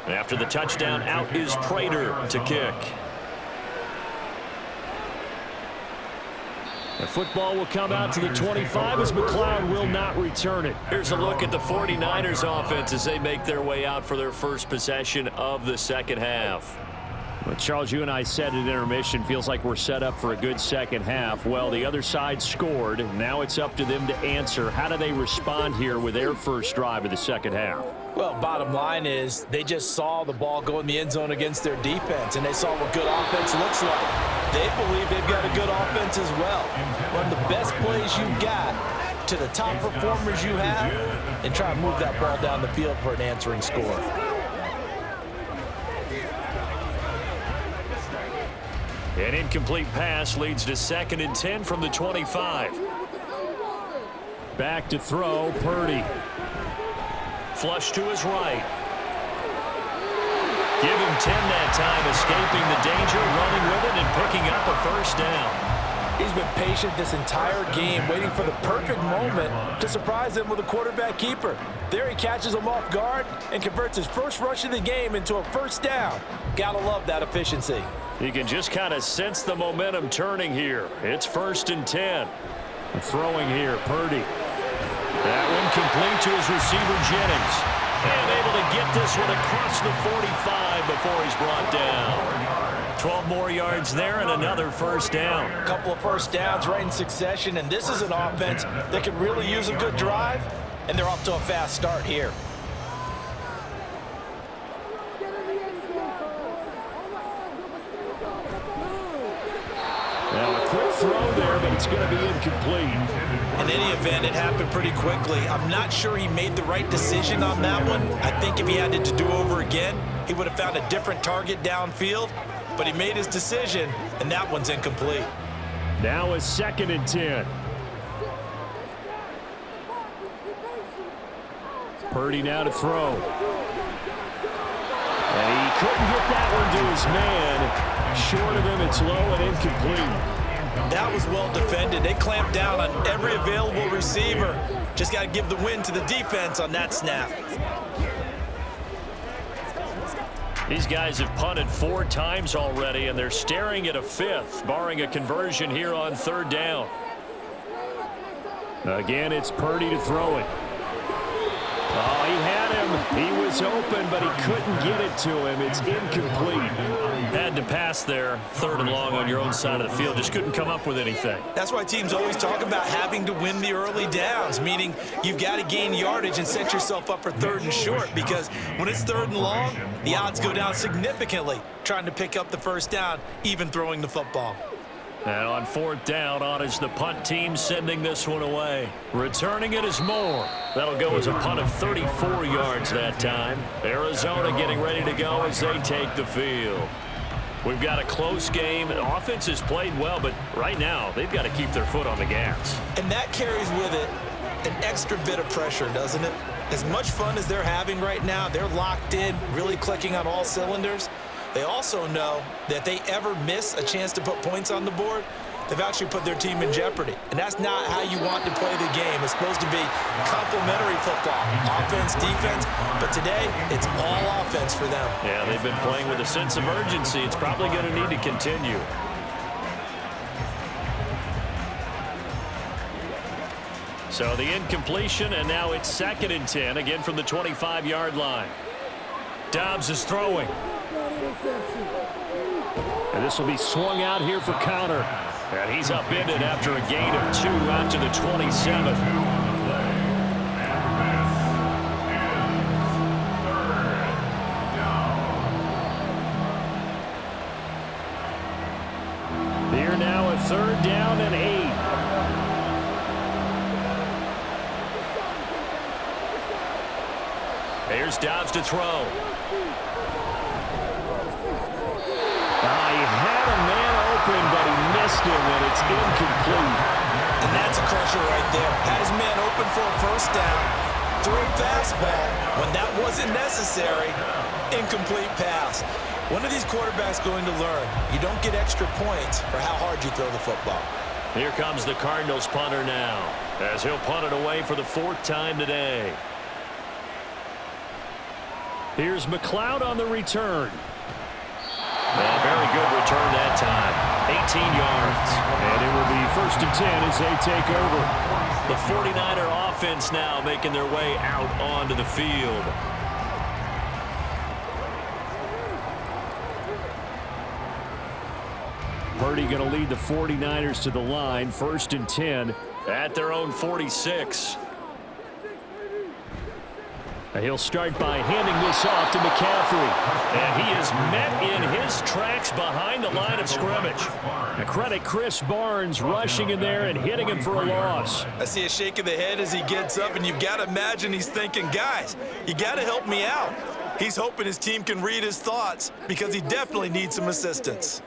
After the touchdown, out is Prater to kick. The football will come out to the 25 as McLeod will not return it. Here's a look at the 49ers offense as they make their way out for their first possession of the second half. Well, Charles, you and I said at intermission, feels like we're set up for a good second half. Well, the other side scored. Now it's up to them to answer. How do they respond here with their first drive of the second half? Well, bottom line is they just saw the ball go in the end zone against their defense, and they saw what good offense looks like. They believe they've got a good offense as well. Run the best plays you got to the top performers you have and try to move that ball down the field for an answering score. An incomplete pass leads to 2nd and 10 from the 25. Back to throw, Purdy. Flush to his right. Give him 10 that time, escaping the danger, running with it, and picking up a first down. He's been patient this entire game, waiting for the perfect moment to surprise them with a quarterback keeper. There he catches him off guard and converts his first rush of the game into a first down. Gotta love that efficiency. You can just kind of sense the momentum turning here. It's 1st and 10. Throwing here, Purdy. That one complete to his receiver, Jennings. And able to get this one across the 45 before he's brought down. 12 more yards there and another first down. A couple of first downs right in succession, and this is an offense that could really use a good drive, and they're off to a fast start here. Now a quick throw there, but it's going to be incomplete. In any event, it happened pretty quickly. I'm not sure he made the right decision on that one. I think if he had it to do over again, he would have found a different target downfield, but he made his decision, and that one's incomplete. Now a 2nd and 10. Purdy now to throw. And he couldn't get that one to his man. Short of him, it's low and incomplete. That was well defended. They clamped down on every available receiver. Just got to give the win to the defense on that snap. These guys have punted 4 times already, and they're staring at a 5th, barring a conversion here on 3rd down. Again, it's Purdy to throw it. Oh, he had him. He was open, but he couldn't get it to him. It's incomplete. Had to pass there, 3rd and long on your own side of the field. Just couldn't come up with anything. That's why teams always talk about having to win the early downs, meaning you've got to gain yardage and set yourself up for 3rd and short, because when it's 3rd and long, the odds go down significantly trying to pick up the first down, even throwing the football. And on 4th down, on is the punt team sending this one away. Returning it is Moore. That'll go as a punt of 34 yards that time. Arizona getting ready to go as they take the field. We've got a close game. The offense has played well, but right now they've got to keep their foot on the gas. And that carries with it an extra bit of pressure, doesn't it? As much fun as they're having right now, they're locked in, really clicking on all cylinders. They also know that they ever miss a chance to put points on the board, they've actually put their team in jeopardy. And that's not how you want to play the game. It's supposed to be complementary football, offense, defense. But today, it's all offense for them. Yeah, they've been playing with a sense of urgency. It's probably going to need to continue. So the incompletion, and now it's 2nd and 10, again from the 25-yard line. Dobbs is throwing. And this will be swung out here for counter. And he's upended after a gain of 2 out to the 27. Here now a 3rd down and 8. Here's Dobbs to throw. He had a man open, but he missed him, and it's incomplete. And that's a crusher right there. Had his man open for a first down, threw a fastball when that wasn't necessary. Incomplete pass. When are these quarterbacks going to learn? You don't get extra points for how hard you throw the football. Here comes the Cardinals punter now, as he'll punt it away for the 4th time today. Here's McLeod on the return. A very good return that time. 18 yards. And it will be 1st and 10 as they take over. The 49er offense now making their way out onto the field. Purdy going to lead the 49ers to the line. 1st and 10 at their own 46. He'll start by handing this off to McCaffrey. And he is met in his tracks behind the line of scrimmage. And credit Chris Barnes rushing in there and hitting him for a loss. I see a shake of the head as he gets up, and you've got to imagine he's thinking, guys, you got to help me out. He's hoping his team can read his thoughts because he definitely needs some assistance.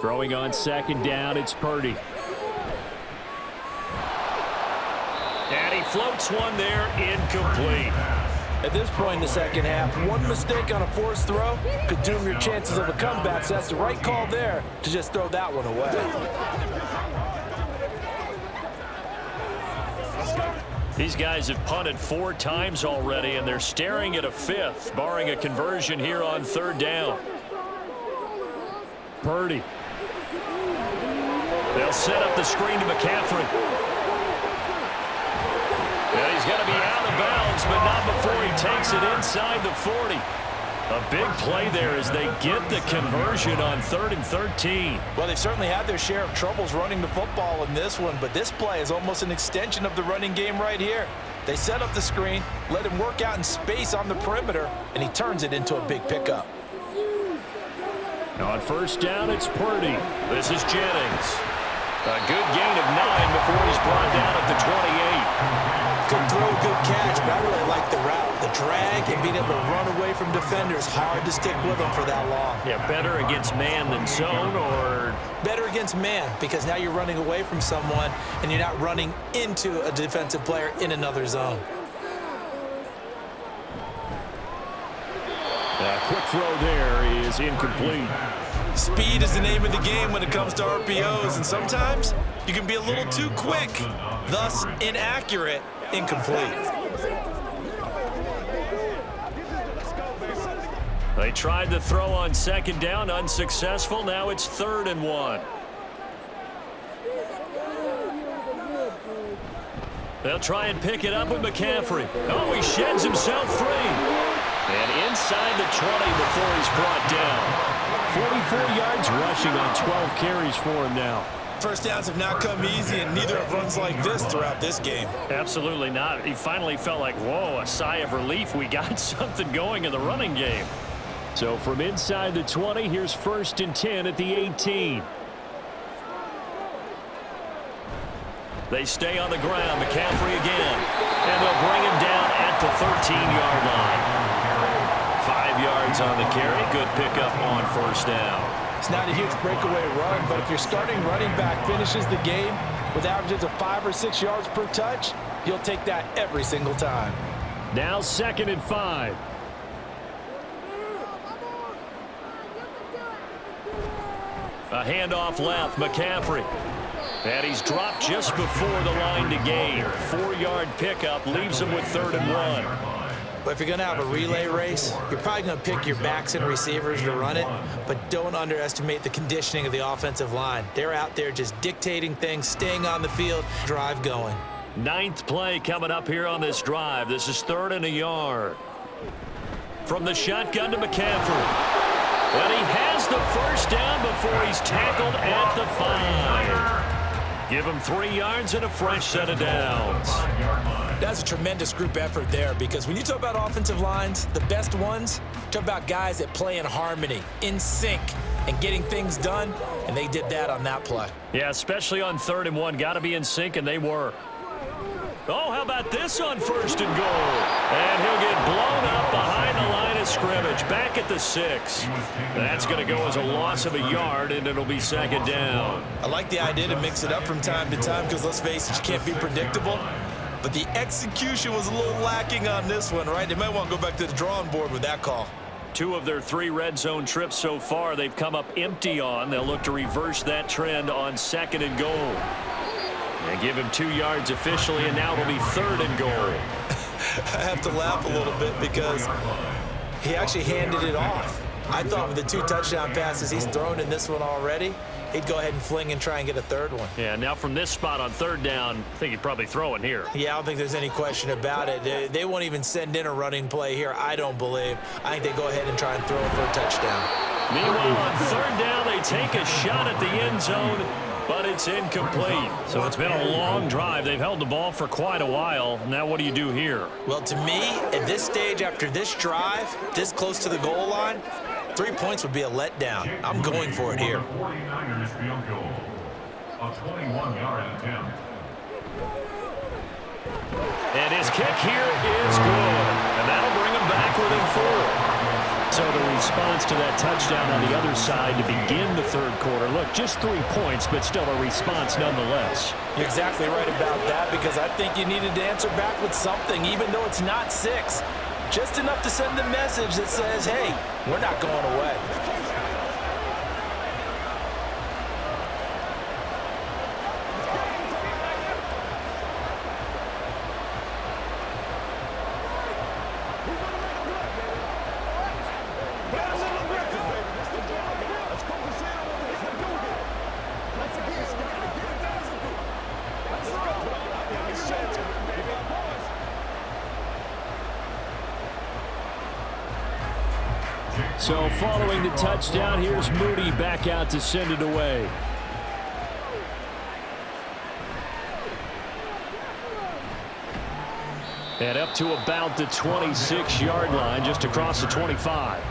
Throwing on 2nd down, it's Purdy. And he floats one there, incomplete. At this point in the second half, one mistake on a forced throw could doom your chances of a comeback, so that's the right call there to just throw that one away. These guys have punted 4 times already, and they're staring at a 5th, barring a conversion here on 3rd down. Purdy. They'll set up the screen to McCaffrey. And he's going to be out of bounds is, but not before he takes it inside the 40. A big play there as they get the conversion on 3rd and 13. Well, they've certainly had their share of troubles running the football in this one, but this play is almost an extension of the running game right here. They set up the screen, let him work out in space on the perimeter, and he turns it into a big pickup. On 1st down, it's Purdy. This is Jennings. A good gain of 9 before he's brought down at the 28. Good throw, good catch, but I really like the route. The drag and being able to run away from defenders, hard to stick with them for that long. Yeah, better against man than zone, or? Better against man, because now you're running away from someone and you're not running into a defensive player in another zone. A quick throw there is incomplete. Speed is the name of the game when it comes to RPOs, and sometimes you can be a little too quick, thus inaccurate, incomplete. They tried the throw on 2nd down, unsuccessful. Now it's 3rd and 1. They'll try and pick it up with McCaffrey. Oh, he sheds himself free. And inside the 20 before he's brought down. 44 yards rushing on 12 carries for him now. First downs have not come easy, and neither have runs like this throughout this game. Absolutely not. He finally felt like, whoa, a sigh of relief. We got something going in the running game. So from inside the 20, here's 1st and 10 at the 18. They stay on the ground. McCaffrey again. And they'll bring him down at the 13-yard line. 5 yards on the carry. Good pickup on 1st down. It's not a huge breakaway run, but if your starting running back finishes the game with averages of 5 or 6 yards per touch, you'll take that every single time. Now 2nd and 5. A handoff left. McCaffrey. And he's dropped just before the line to gain. 4-yard pickup leaves him with 3rd and 1. But if you're going to have a relay race, you're probably going to pick your backs and receivers to run it, but don't underestimate the conditioning of the offensive line. They're out there just dictating things, staying on the field, drive going. 9th play coming up here on this drive. This is 3rd and a yard. From the shotgun to McCaffrey. And he has the 1st down before he's tackled at the 5. Give him 3 yards and a fresh set of downs. That's a tremendous group effort there, because when you talk about offensive lines, the best ones, talk about guys that play in harmony, in sync, and getting things done, and they did that on that play. Yeah, especially on 3rd and 1. Got to be in sync, and they were. Oh, how about this on 1st and goal? And he'll get blown up behind the line of scrimmage, back at the 6. That's going to go as a loss of a yard, and it'll be 2nd down. I like the idea to mix it up from time to time, because let's face it, you can't be predictable. But the execution was a little lacking on this one, right? They might want to go back to the drawing board with that call. 2 of their 3 red zone trips so far, they've come up empty on. They'll look to reverse that trend on 2nd and goal. They give him 2 yards officially, and now it'll be 3rd and goal. I have to laugh a little bit because he actually handed it off. I thought with the 2 touchdown passes he's thrown in this one already, he'd go ahead and fling and try and get a 3rd one. Yeah, now from this spot on 3rd down, I think he'd probably throw it here. Yeah, I don't think there's any question about it. They won't even send in a running play here, I don't believe. I think they go ahead and try and throw it for a touchdown. Meanwhile, on 3rd down, they take a shot at the end zone, but it's incomplete. So it's been a long drive. They've held the ball for quite a while. Now what do you do here? Well, to me, at this stage, after this drive, this close to the goal line, 3 points would be a letdown. I'm going for it here. 49ers field goal. A 21-yard attempt. And his kick here is good. And that'll bring him back within 4. So the response to that touchdown on the other side to begin the 3rd quarter. Look, just 3 points, but still a response nonetheless. You're exactly right about that, because I think you needed to answer back with something, even though it's not 6. Just enough to send the message that says, hey, we're not going away. So following the touchdown, here's Moody back out to send it away. And up to about the 26-yard line, just across the 25.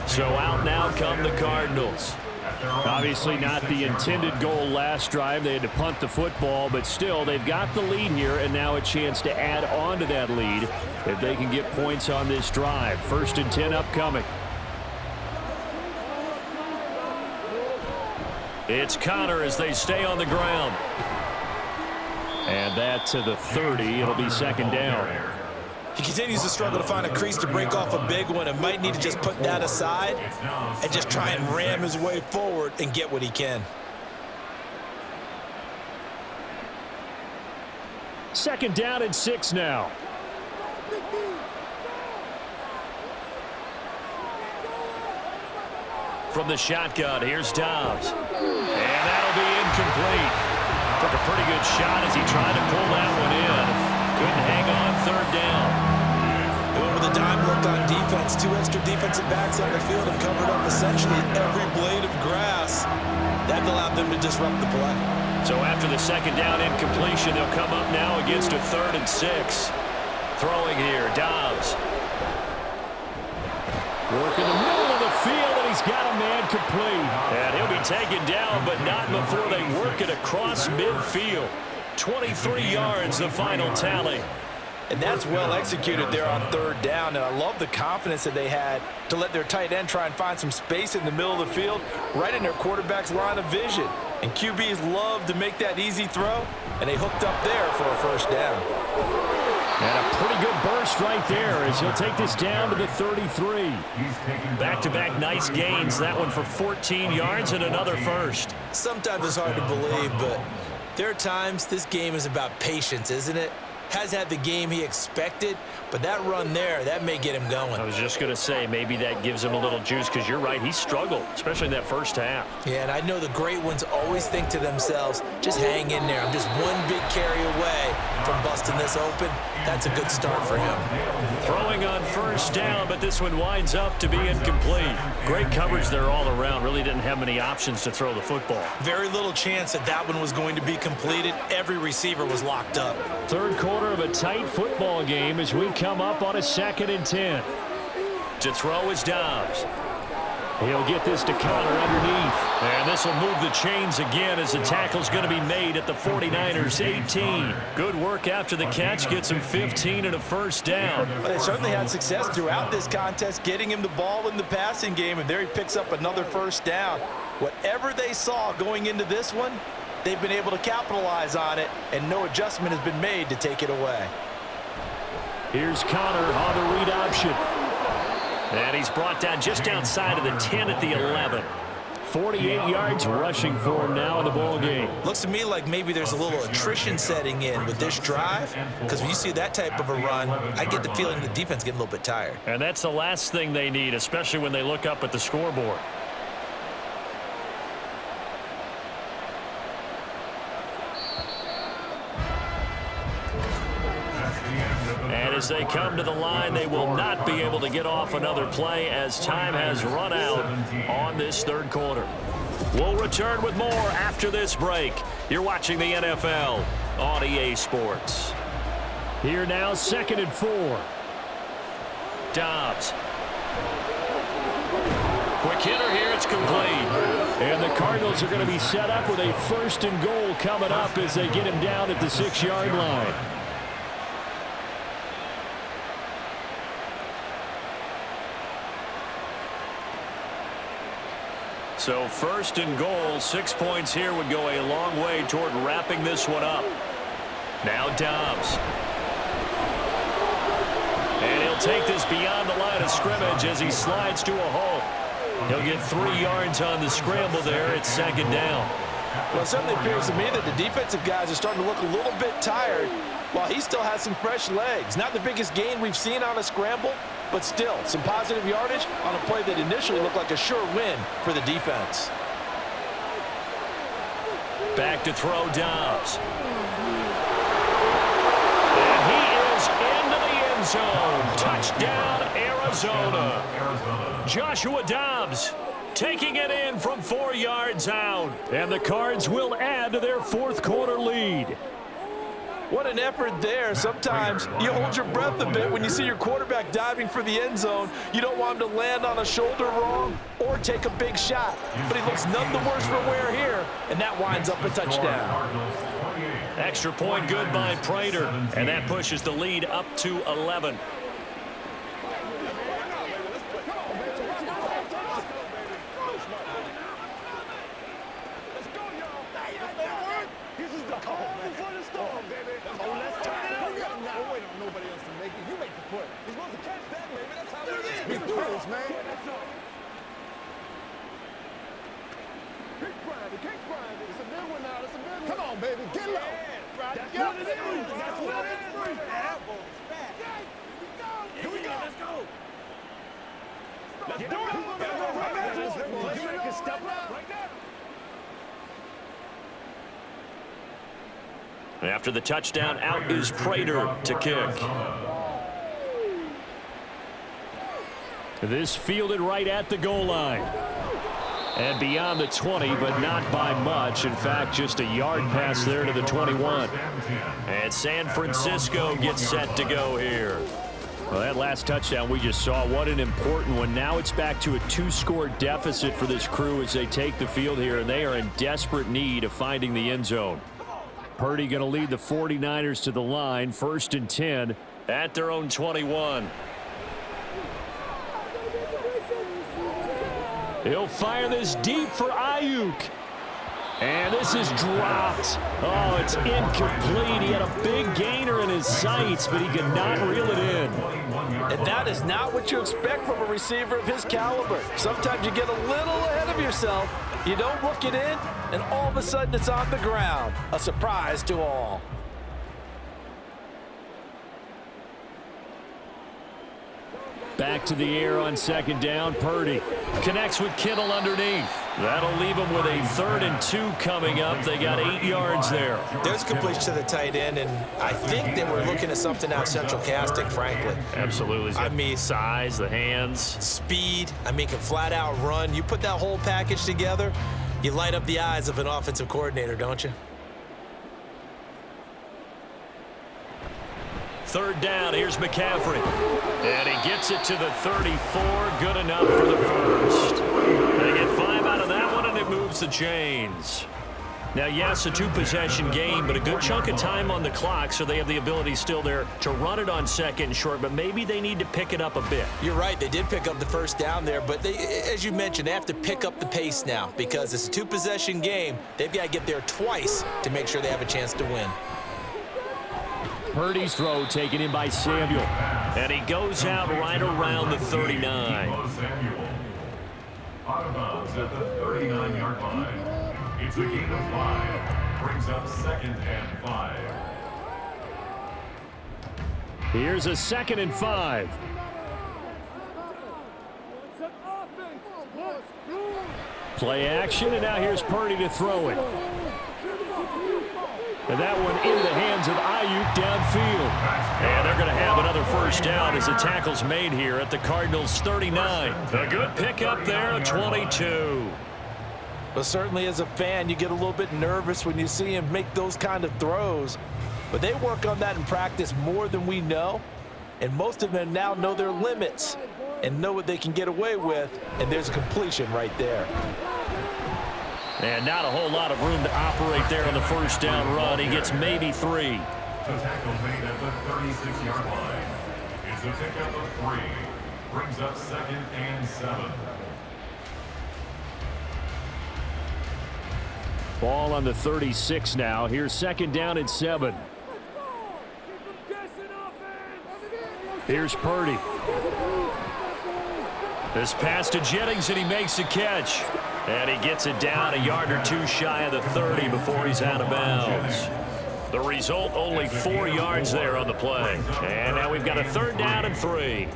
So out now come the Cardinals. Obviously not the intended goal last drive. They had to punt the football, but still they've got the lead here, and now a chance to add on to that lead if they can get points on this drive. 1st and 10 upcoming. It's Connor as they stay on the ground. And that to the 30. It'll be 2nd down. He continues to struggle to find a crease to break off a big one and might need to just put that aside and just try and ram his way forward and get what he can. 2nd down and 6 now. From the shotgun, here's Dobbs. And that'll be incomplete. Took a pretty good shot as he tried to pull that one in. Couldn't hang on 3rd down. Going with a dime look on defense. 2 extra defensive backs on the field and covered up essentially every blade of grass. That allowed them to disrupt the play. So after the 2nd down incompletion, they'll come up now against a 3rd and 6. Throwing here, Dobbs. Working the middle of the field, and he's got a man complete. And he'll be taken down, but not before they work it across midfield. 23 yards, the final tally. And that's well executed there on 3rd down. And I love the confidence that they had to let their tight end try and find some space in the middle of the field, right in their quarterback's line of vision. And QBs love to make that easy throw, and they hooked up there for a 1st down. And a pretty good burst right there as he'll take this down to the 33. Back-to-back nice gains. That one for 14 yards and another 1st. Sometimes it's hard to believe, but there are times this game is about patience, isn't it? Has had the game he expected, but that run there, that may get him going. I was just going to say, maybe that gives him a little juice because you're right, he struggled, especially in that 1st half. Yeah, and I know the great ones always think to themselves, just hang in there. I'm just one big carry away from busting this open. That's a good start for him. Throwing on 1st down, but this one winds up to be incomplete. Great coverage there all around. Really didn't have many options to throw the football. Very little chance that that one was going to be completed. Every receiver was locked up. 3rd quarter of a tight football game as we come up on a 2nd and 10. To throw is Dobbs. He'll get this to Connor underneath. And this will move the chains again as the tackle's going to be made at the 49ers 18. Good work after the catch. Gets him 15 and a 1st down. Well, they certainly had success throughout this contest, getting him the ball in the passing game, and there he picks up another 1st down. Whatever they saw going into this one, they've been able to capitalize on it, and no adjustment has been made to take it away. Here's Connor on the read option. And he's brought down just outside of the 10 at the 11. 48 yards rushing for him now in the ball game. Looks to me like maybe there's a little attrition setting in with this drive, because when you see that type of a run, I get the feeling the defense getting a little bit tired. And that's the last thing they need, especially when they look up at the scoreboard. And as they come to the line, they will not be able to get off another play as time has run out on this 3rd quarter. We'll return with more after this break. You're watching the NFL on EA Sports. Here now, 2nd and 4. Dobbs. Quick hitter here, it's complete. And the Cardinals are going to be set up with a 1st and goal coming up as they get him down at the 6-yard line. So 1st and goal, 6 points here would go a long way toward wrapping this one up. Now Dobbs. And he'll take this beyond the line of scrimmage as he slides to a hole. He'll get 3 yards on the scramble there. It's 2nd down. Well, it certainly appears to me that the defensive guys are starting to look a little bit tired while he still has some fresh legs. Not the biggest gain we've seen on a scramble, but still some positive yardage on a play that initially looked like a sure win for the defense. Back to throw Dobbs. And he is into the end end zone. Touchdown, Arizona. Joshua Dobbs taking it in from 4 yards out. And the Cards will add to their fourth quarter lead. What an effort there. Sometimes you hold your breath a bit when you see your quarterback diving for the end zone. You don't want him to land on a shoulder wrong or take a big shot. But he looks none the worse for wear here, and that winds up a touchdown. Extra point good by Prater, and that pushes the lead up to 11. Come on, baby, get low. That's what it is. That's what it is. Here we go. Let's go. Let's do it. Step up right now. After the touchdown, out is Prater to kick. This fielded right at the goal line. And beyond the 20, but not by much. In fact, just a yard pass there to the 21. And San Francisco gets set to go here. Well, that last touchdown we just saw, what an important one. Now it's back to a 2-score deficit for this crew as they take the field here, and they are in desperate need of finding the end zone. Purdy going to lead the 49ers to the line, 1st and 10 at their own 21. He'll fire this deep for Ayuk. And this is dropped. Oh, it's incomplete. He had a big gainer in his sights, but he could not reel it in. And that is not what you expect from a receiver of his caliber. Sometimes you get a little ahead of yourself. You don't look it in, and all of a sudden it's on the ground. A surprise to all. Back to the air on 2nd down. Purdy connects with Kittle underneath. That'll leave them with a 3rd and 2 coming up. They got 8 yards there. There's a completion to the tight end, and I think they were looking at something out central casting, frankly. Absolutely. I mean, size, the hands. Speed, can flat out run. You put that whole package together, you light up the eyes of an offensive coordinator, don't you? 3rd down, here's McCaffrey. And he gets it to the 34, good enough for the first. They get 5 out of that one, and it moves the chains. Now, yes, a 2-possession game, but a good chunk of time on the clock, so they have the ability still there to run it on 2nd and short, but maybe they need to pick it up a bit. You're right, they did pick up the 1st down there, but as you mentioned, they have to pick up the pace now because it's a 2-possession game. They've got to get there twice to make sure they have a chance to win. Purdy's throw taken in by Samuel. And he goes out right around the 39. Out of bounds at the 39-yard line. It's a gain of 5. Brings up 2nd and 5. Here's a 2nd and 5. Play action, and now here's Purdy to throw it. And that one into the hands of Ayuk downfield. And they're going to have another 1st down as the tackle's made here at the Cardinals' 39. A good pickup there, a 22. But certainly as a fan, you get a little bit nervous when you see him make those kind of throws. But they work on that in practice more than we know. And most of them now know their limits and know what they can get away with. And there's a completion right there. And not a whole lot of room to operate there on the 1st down run. He gets maybe 3. The tackle made at the 36-yard line. It's a pickup of 3. Brings up 2nd and 7. Ball on the 36 now. Here's 2nd down and 7. Here's Purdy. This pass to Jennings, and he makes the catch. And he gets it down a yard or 2 shy of the 30 before he's out of bounds. The result, only 4 yards there on the play. And now we've got a 3rd down and 3.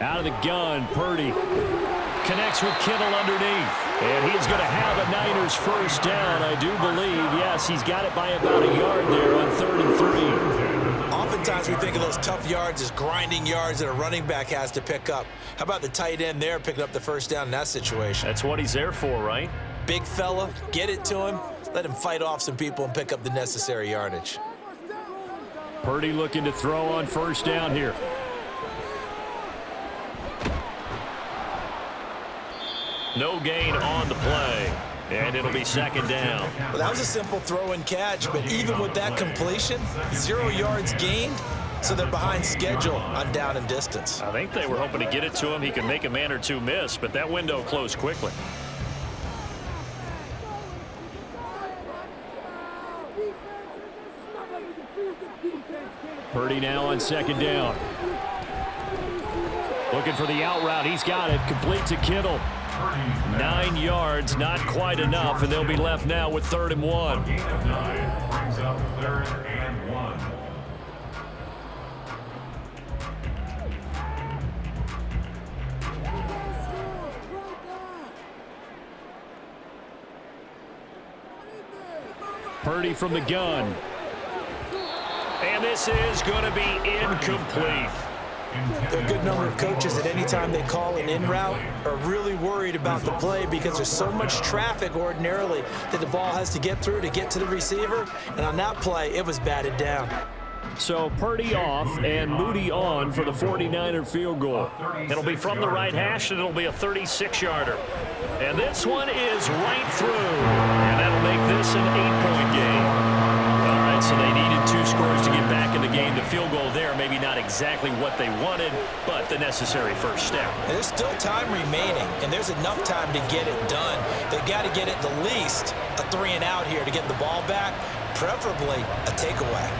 Out of the gun, Purdy. Connects with Kittle underneath. And he's going to have a Niners first down, I do believe. Yes, he's got it by about a yard there on 3rd and 3. Oftentimes we think of those tough yards as grinding yards that a running back has to pick up. How about the tight end there picking up the first down in that situation? That's what he's there for, right? Big fella, get it to him. Let him fight off some people and pick up the necessary yardage. Purdy looking to throw on first down here. No gain on the play, and it'll be second down. Well, that was a simple throw and catch, but even with that completion, 0 yards gained, so they're behind schedule on down and distance. I think they were hoping to get it to him. He could make a man or two miss, but that window closed quickly. Purdy now on second down. Looking for the out route. He's got it. Complete to Kittle. 9 yards, not quite enough, and they'll be left now with 3rd and 1. Gain of 9 brings up 3rd and 1. Purdy from the gun. And this is going to be incomplete. There are a good number of coaches that any time they call an in route are really worried about the play because there's so much traffic ordinarily that the ball has to get through to get to the receiver. And on that play, it was batted down. So Purdy off and Moody on for the 49er field goal. It'll be from the right hash, and it'll be a 36-yarder. And this one is right through. And that'll make this an 8-point game. All right, so they needed 2 scores to get back in the game. The field goal there, maybe not exactly what they wanted, but the necessary first step. And there's still time remaining, and there's enough time to get it done. They've got to get at the least a 3 and out here to get the ball back, preferably a takeaway.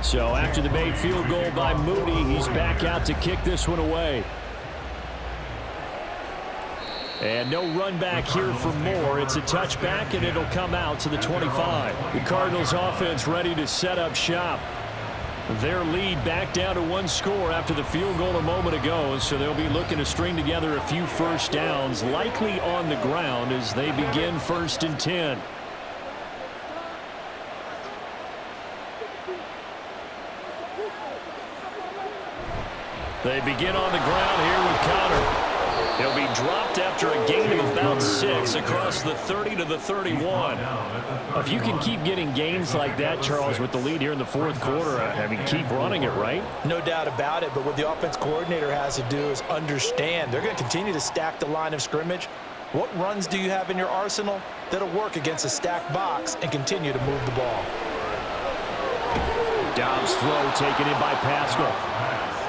So after the made field goal by Moody, he's back out to kick this one away. And no run back here for more. It's a touchback, and it'll come out to the 25. The Cardinals offense ready to set up shop. Their lead back down to 1 score after the field goal a moment ago, so they'll be looking to string together a few first downs, likely on the ground as they begin 1st and 10. They begin on the ground here with Connor. He'll be dropped after a gain of about 6 across the 30 to the 31. If you can keep getting gains like that, Charles, with the lead here in the 4th quarter, I mean, keep running it, right? No doubt about it, but what the offense coordinator has to do is understand they're going to continue to stack the line of scrimmage. What runs do you have in your arsenal that'll work against a stacked box and continue to move the ball? Dobbs' throw taken in by Pascal.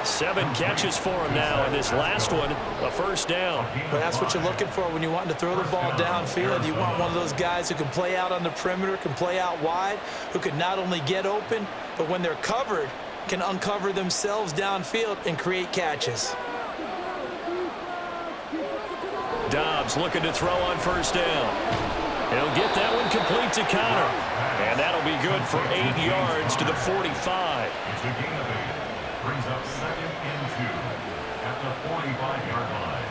7 catches for him now, and this last one, a first down. But that's what you're looking for when you want to throw the ball downfield. You want one of those guys who can play out on the perimeter, can play out wide, who can not only get open, but when they're covered, can uncover themselves downfield and create catches. Dobbs looking to throw on first down. He'll get that one complete to Connor. And that'll be good for 8 yards to the 45. It's a gain of 8. Brings up 2nd and 2 at the 45-yard line.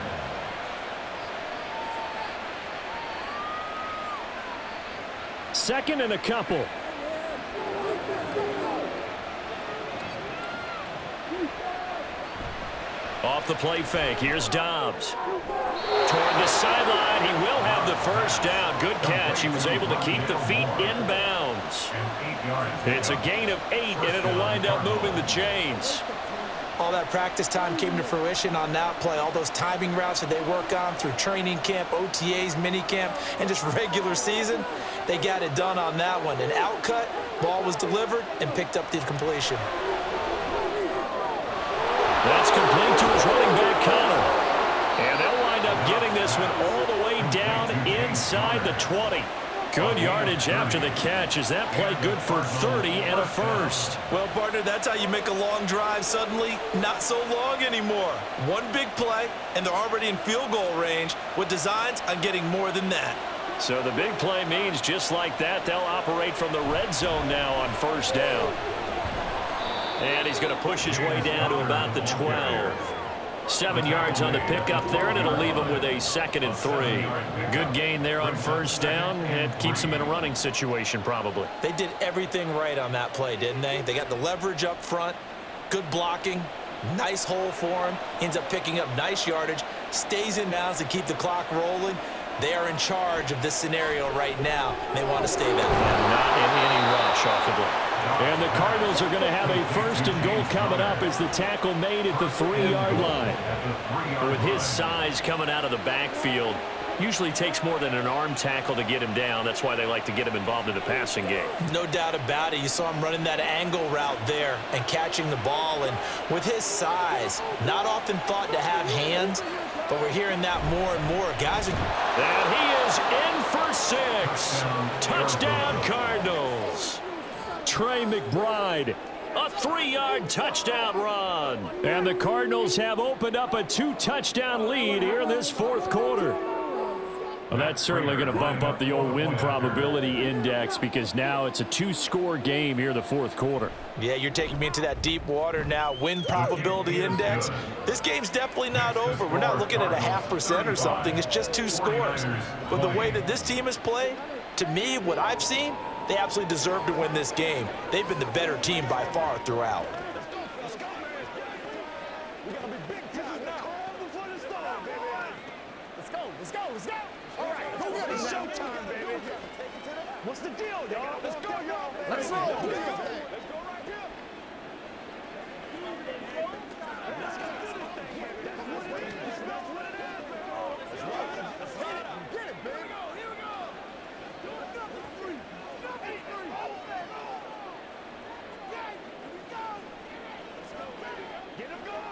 Second and a couple. Off the play fake. Here's Dobbs. Toward the sideline. He will have the first down. Good catch. He was able to keep the feet in bounds. It's a gain of 8, and it'll wind up moving the chains. All that practice time came to fruition on that play. All those timing routes that they work on through training camp, OTAs, minicamp, and just regular season, they got it done on that one. An outcut, ball was delivered, and picked up the completion. That's complete to his running back, Connor. And they'll wind up getting this this one all the way down inside the 20. Good yardage after the catch. Is that play good for 30 and a first? Well, partner, that's how you make a long drive suddenly not so long anymore. One big play, and they're already in field goal range with designs on getting more than that. So the big play means just like that, they'll operate from the red zone now on first down. And he's going to push his way down to about the 12. 7 yards on the pickup there, and it'll leave him with a 2nd and 3. Good gain there on first down. It keeps him in a running situation probably. They did everything right on that play, didn't they? They got the leverage up front, good blocking, nice hole for him. Ends up picking up nice yardage, stays in bounds to keep the clock rolling. They are in charge of this scenario right now. They want to stay that way. Not in any rush off of it. And the Cardinals are going to have a 1st and goal coming up as the tackle made at the 3-yard line. With his size coming out of the backfield, usually takes more than an arm tackle to get him down. That's why they like to get him involved in the passing game. No doubt about it. You saw him running that angle route there and catching the ball. And with his size, not often thought to have hands, but we're hearing that more and more. Guys, and he is in for 6. Touchdown, Cardinals. Trey McBride, a 3-yard touchdown run. And the Cardinals have opened up a 2-touchdown lead here in this 4th quarter. Well, that's certainly going to bump up the old win probability index because now it's a 2-score game here in the 4th quarter. Yeah, you're taking me into that deep water now. Win probability index. This game's definitely not over. We're not looking at a 0.5% or something. It's just 2 scores. But the way that this team has played, to me, what I've seen, they absolutely deserve to win this game. They've been the better team by far throughout. What's the deal, y'all? Let's go, y'all. Let's roll. Let's go right here. Get it, baby. Here we go. Get him going,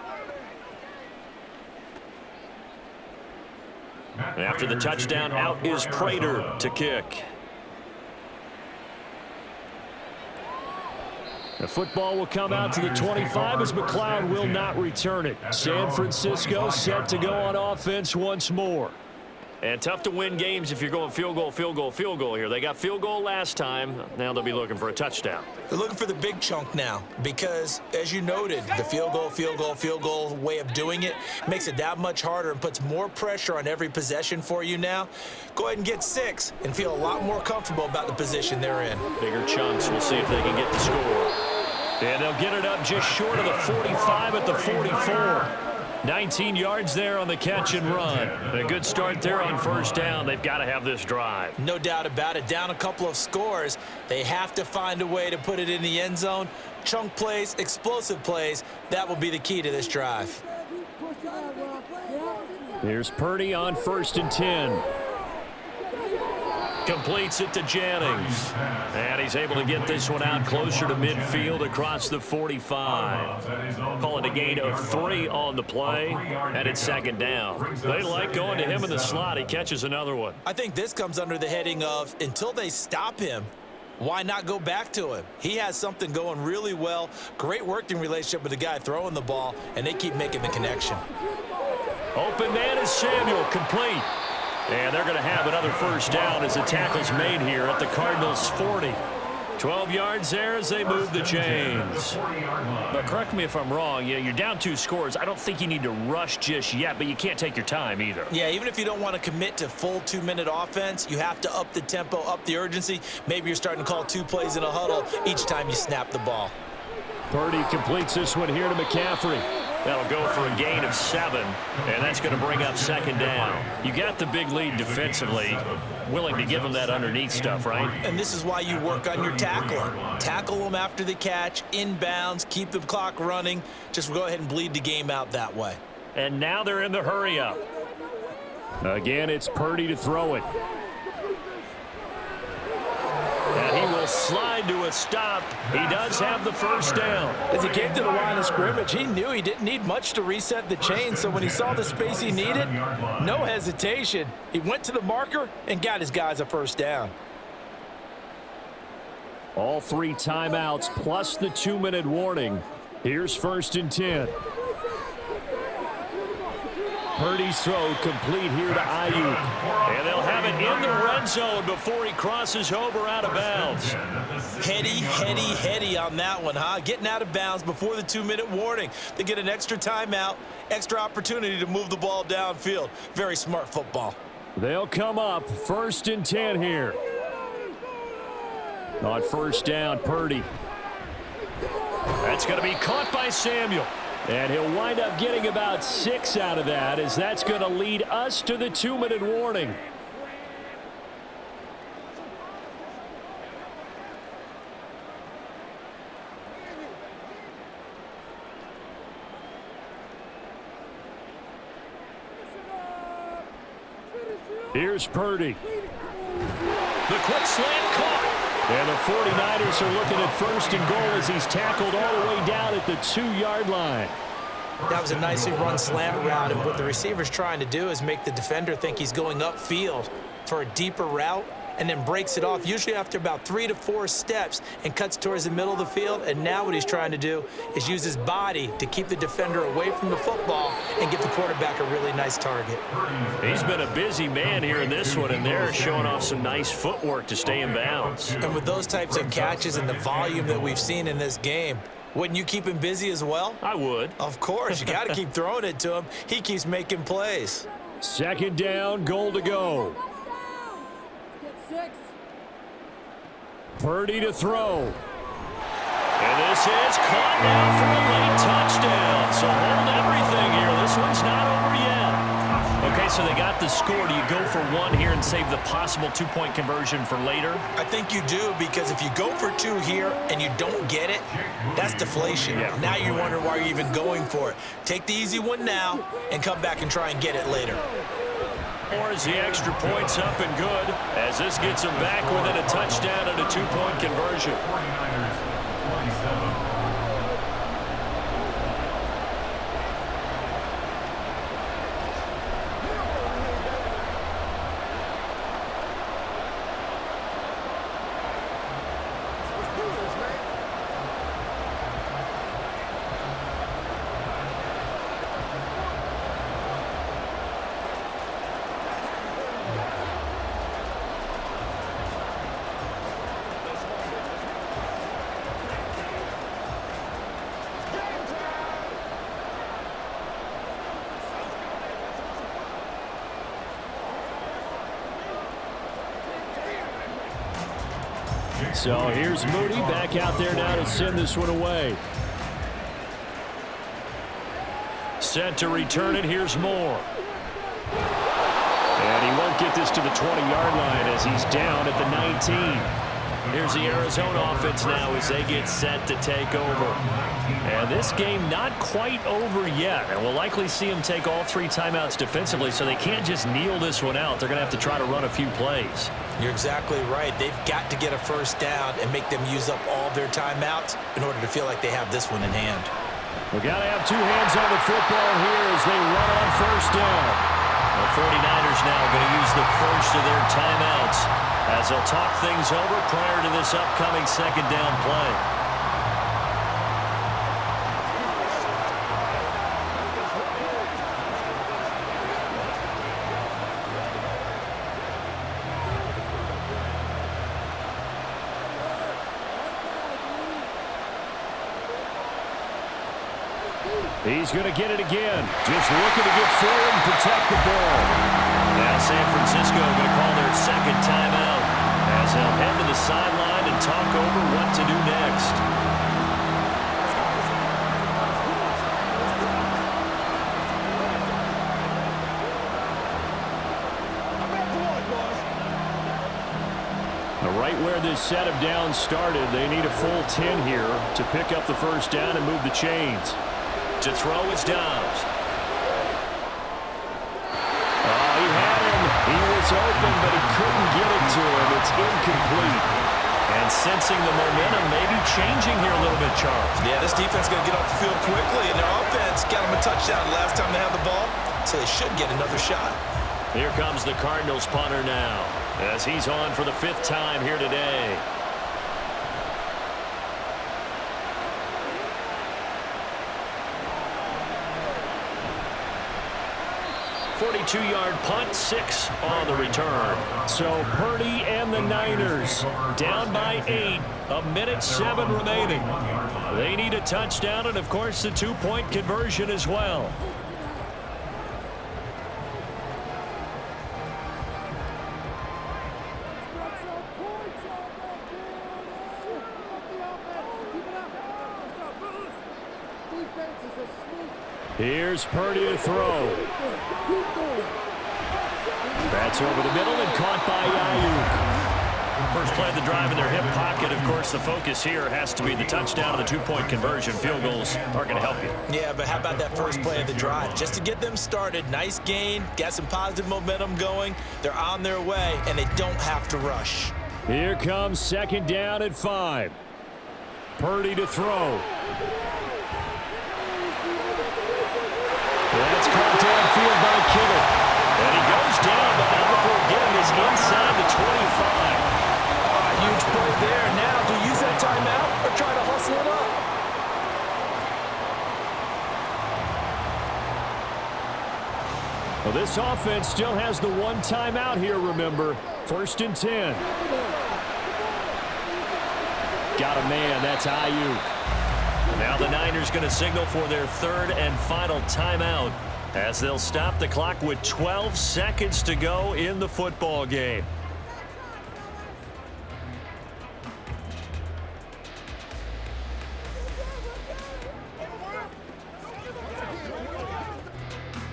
And after the touchdown, out is Prater to kick. The football will come out to the 25 as McLeod will not return it. San Francisco set to go on offense once more. And tough to win games if you're going field goal, field goal, field goal here. They got field goal last time. Now they'll be looking for a touchdown. They're looking for the big chunk now because, as you noted, the field goal way of doing it makes it that much harder and puts more pressure on every possession for you now. Go ahead and get 6 and feel a lot more comfortable about the position they're in. Bigger chunks. We'll see if they can get the score. And they'll get it up just short of the 45 at the 44. 19 yards there on the catch and run. A good start there on first down. They've got to have this drive. No doubt about it. Down a couple of scores. They have to find a way to put it in the end zone. Chunk plays, explosive plays. That will be the key to this drive. Here's Purdy on 1st and 10. Completes it to Jennings. And he's able to get this one out closer to midfield across the 45. Call it a gain of 3 on the play, and it's 2nd down. They like going to him in the slot. He catches another one. I think this comes under the heading of until they stop him, why not go back to him? He has something going really well. Great working relationship with the guy throwing the ball, and they keep making the connection. Open man is Samuel, complete. And they're going to have another first down as the tackle's made here at the Cardinals' 40. 12 yards there as they move the chains. But correct me if I'm wrong, you're down 2 scores. I don't think you need to rush just yet, but you can't take your time either. Yeah, even if you don't want to commit to full 2-minute offense, you have to up the tempo, up the urgency. Maybe you're starting to call 2 plays in a huddle each time you snap the ball. Purdy completes this one here to McCaffrey. That'll go for a gain of 7, and that's going to bring up 2nd down. You got the big lead defensively, willing to give them that underneath stuff, right? And this is why you work on your tackling. Tackle them after the catch, inbounds, keep the clock running. Just go ahead and bleed the game out that way. And now they're in the hurry-up. Again, it's Purdy to throw it. And he will will slide to a stop. He does have the first down. As he came to the line of scrimmage, he knew he didn't need much to reset the chain, so when he saw the space he needed, no hesitation. He went to the marker and got his guys a first down. All 3 timeouts plus the 2-minute warning. Here's 1st and 10. Purdy's throw complete here to Ayuk. And they'll have it in the red zone before he crosses over out of bounds. Heady on that one, huh? Getting out of bounds before the 2-minute warning. They get an extra timeout, extra opportunity to move the ball downfield. Very smart football. They'll come up 1st and 10 here. On 1st down, Purdy. That's going to be caught by Samuel. And he'll wind up getting about 6 out of that, as that's going to lead us to the 2-minute warning. Here's Purdy. The quick slant caught. And the 49ers are looking at 1st and goal as he's tackled all the way down at the 2-yard line. That was a nicely run slant route, and what the receiver's trying to do is make the defender think he's going upfield for a deeper route, and then breaks it off, usually after about 3 to 4 steps, and cuts towards the middle of the field. And now what he's trying to do is use his body to keep the defender away from the football and give the quarterback a really nice target. He's been a busy man here in this one, and they're showing off some nice footwork to stay in bounds. And with those types of catches and the volume that we've seen in this game, wouldn't you keep him busy as well? I would. Of course. You got to keep throwing it to him. He keeps making plays. 2nd down, goal to go. Purdy to throw. And this is caught now for a late touchdown. So hold everything here. This one's not over yet. Okay, so they got the score. Do you go for 1 here and save the possible 2-point conversion for later? I think you do, because if you go for 2 here and you don't get it, that's deflation. Yeah. Now you wonder why you're even going for it. Take the easy one now and come back and try and get it later. Or is the extra points up and good, as this gets them back within a touchdown and a 2-point conversion. 49ers 27. So here's Moody back out there now to send this one away. Set to return it. Here's Moore. And he won't get this to the 20-yard line as he's down at the 19. Here's the Arizona offense now as they get set to take over. And this game not quite over yet. And we'll likely see them take all 3 timeouts defensively, so they can't just kneel this one out. They're going to have to try to run a few plays. You're exactly right. They've got to get a first down and make them use up all their timeouts in order to feel like they have this one in hand. We've got to have 2 hands on the football here as they run on first down. The 49ers now going to use the first of their timeouts as they'll talk things over prior to this upcoming 2nd down play. He's going to get it again. Just looking to get forward and protect the ball. Now San Francisco going to call their 2nd timeout as they'll head to the sideline and talk over what to do next. Right where this set of downs started, they need a full 10 here to pick up the first down and move the chains. To throw is Dobbs. Oh, he had him. He was open, but he couldn't get it to him. It's incomplete. And And sensing the momentum maybe changing here a little bit, Charles. Yeah, this defense is going to get off the field quickly, and their offense got them a touchdown last time they had the ball, so they should get another shot. Here comes the Cardinals punter now, as he's on for the 5th time here today. 42-yard punt, 6 on the return. So Purdy and the Niners down by 8, 1:07 remaining. They need a touchdown and, of course, the 2-point conversion as well. Here's Purdy to throw. That's over the middle and caught by Ayuk. First play of the drive in their hip pocket. Of course, the focus here has to be the touchdown and the 2-point conversion. Field goals aren't going to help you. Yeah, but how about that first play of the drive? Just to get them started, nice gain, got some positive momentum going. They're on their way, and they don't have to rush. Here comes 2nd down at 5. Purdy to throw. That's caught downfield by Kittle. And he goes down, but not before getting this inside the 25. Huge play there. Now, do you use that timeout or try to hustle it up? Well, this offense still has the 1 timeout here, remember. 1st and 10. Got a man. That's Ayuk. Now the Niners going to signal for their 3rd and final timeout as they'll stop the clock with 12 seconds to go in the football game.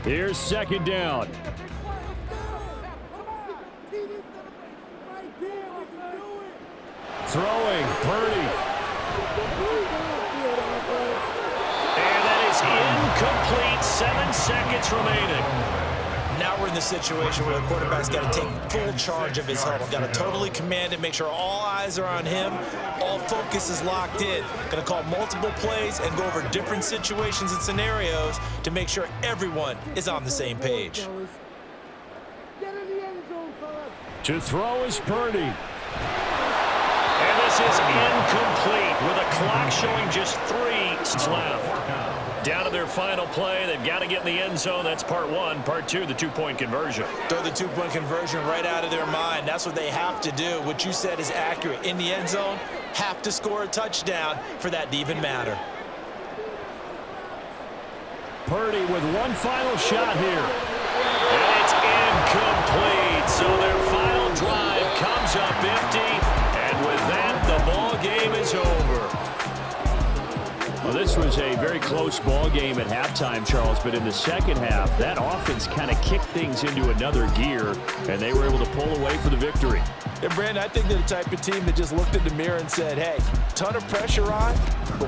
Here's 2nd down. Throwing, Purdy. Incomplete, 7 seconds remaining. Now we're in the situation where the quarterback's got to take full charge of his huddle. Got to totally command it, make sure all eyes are on him. All focus is locked in. Going to call multiple plays and go over different situations and scenarios to make sure everyone is on the same page. To throw is Purdy. And this is incomplete with a clock showing just 3 left. Down to their final play. They've got to get in the end zone. That's part 1. Part 2, the 2-point conversion. Throw the 2-point conversion right out of their mind. That's what they have to do. What you said is accurate. In the end zone, have to score a touchdown for that to even matter. Purdy with 1 final shot here. And it's incomplete. So their final drive comes up empty. And with that, the ball game is over. Well, this was a very close ball game at halftime, Charles, but in the second half, that offense kind of kicked things into another gear, and they were able to pull away for the victory. And, Brandon, I think they're the type of team that just looked in the mirror and said, hey, ton of pressure on, but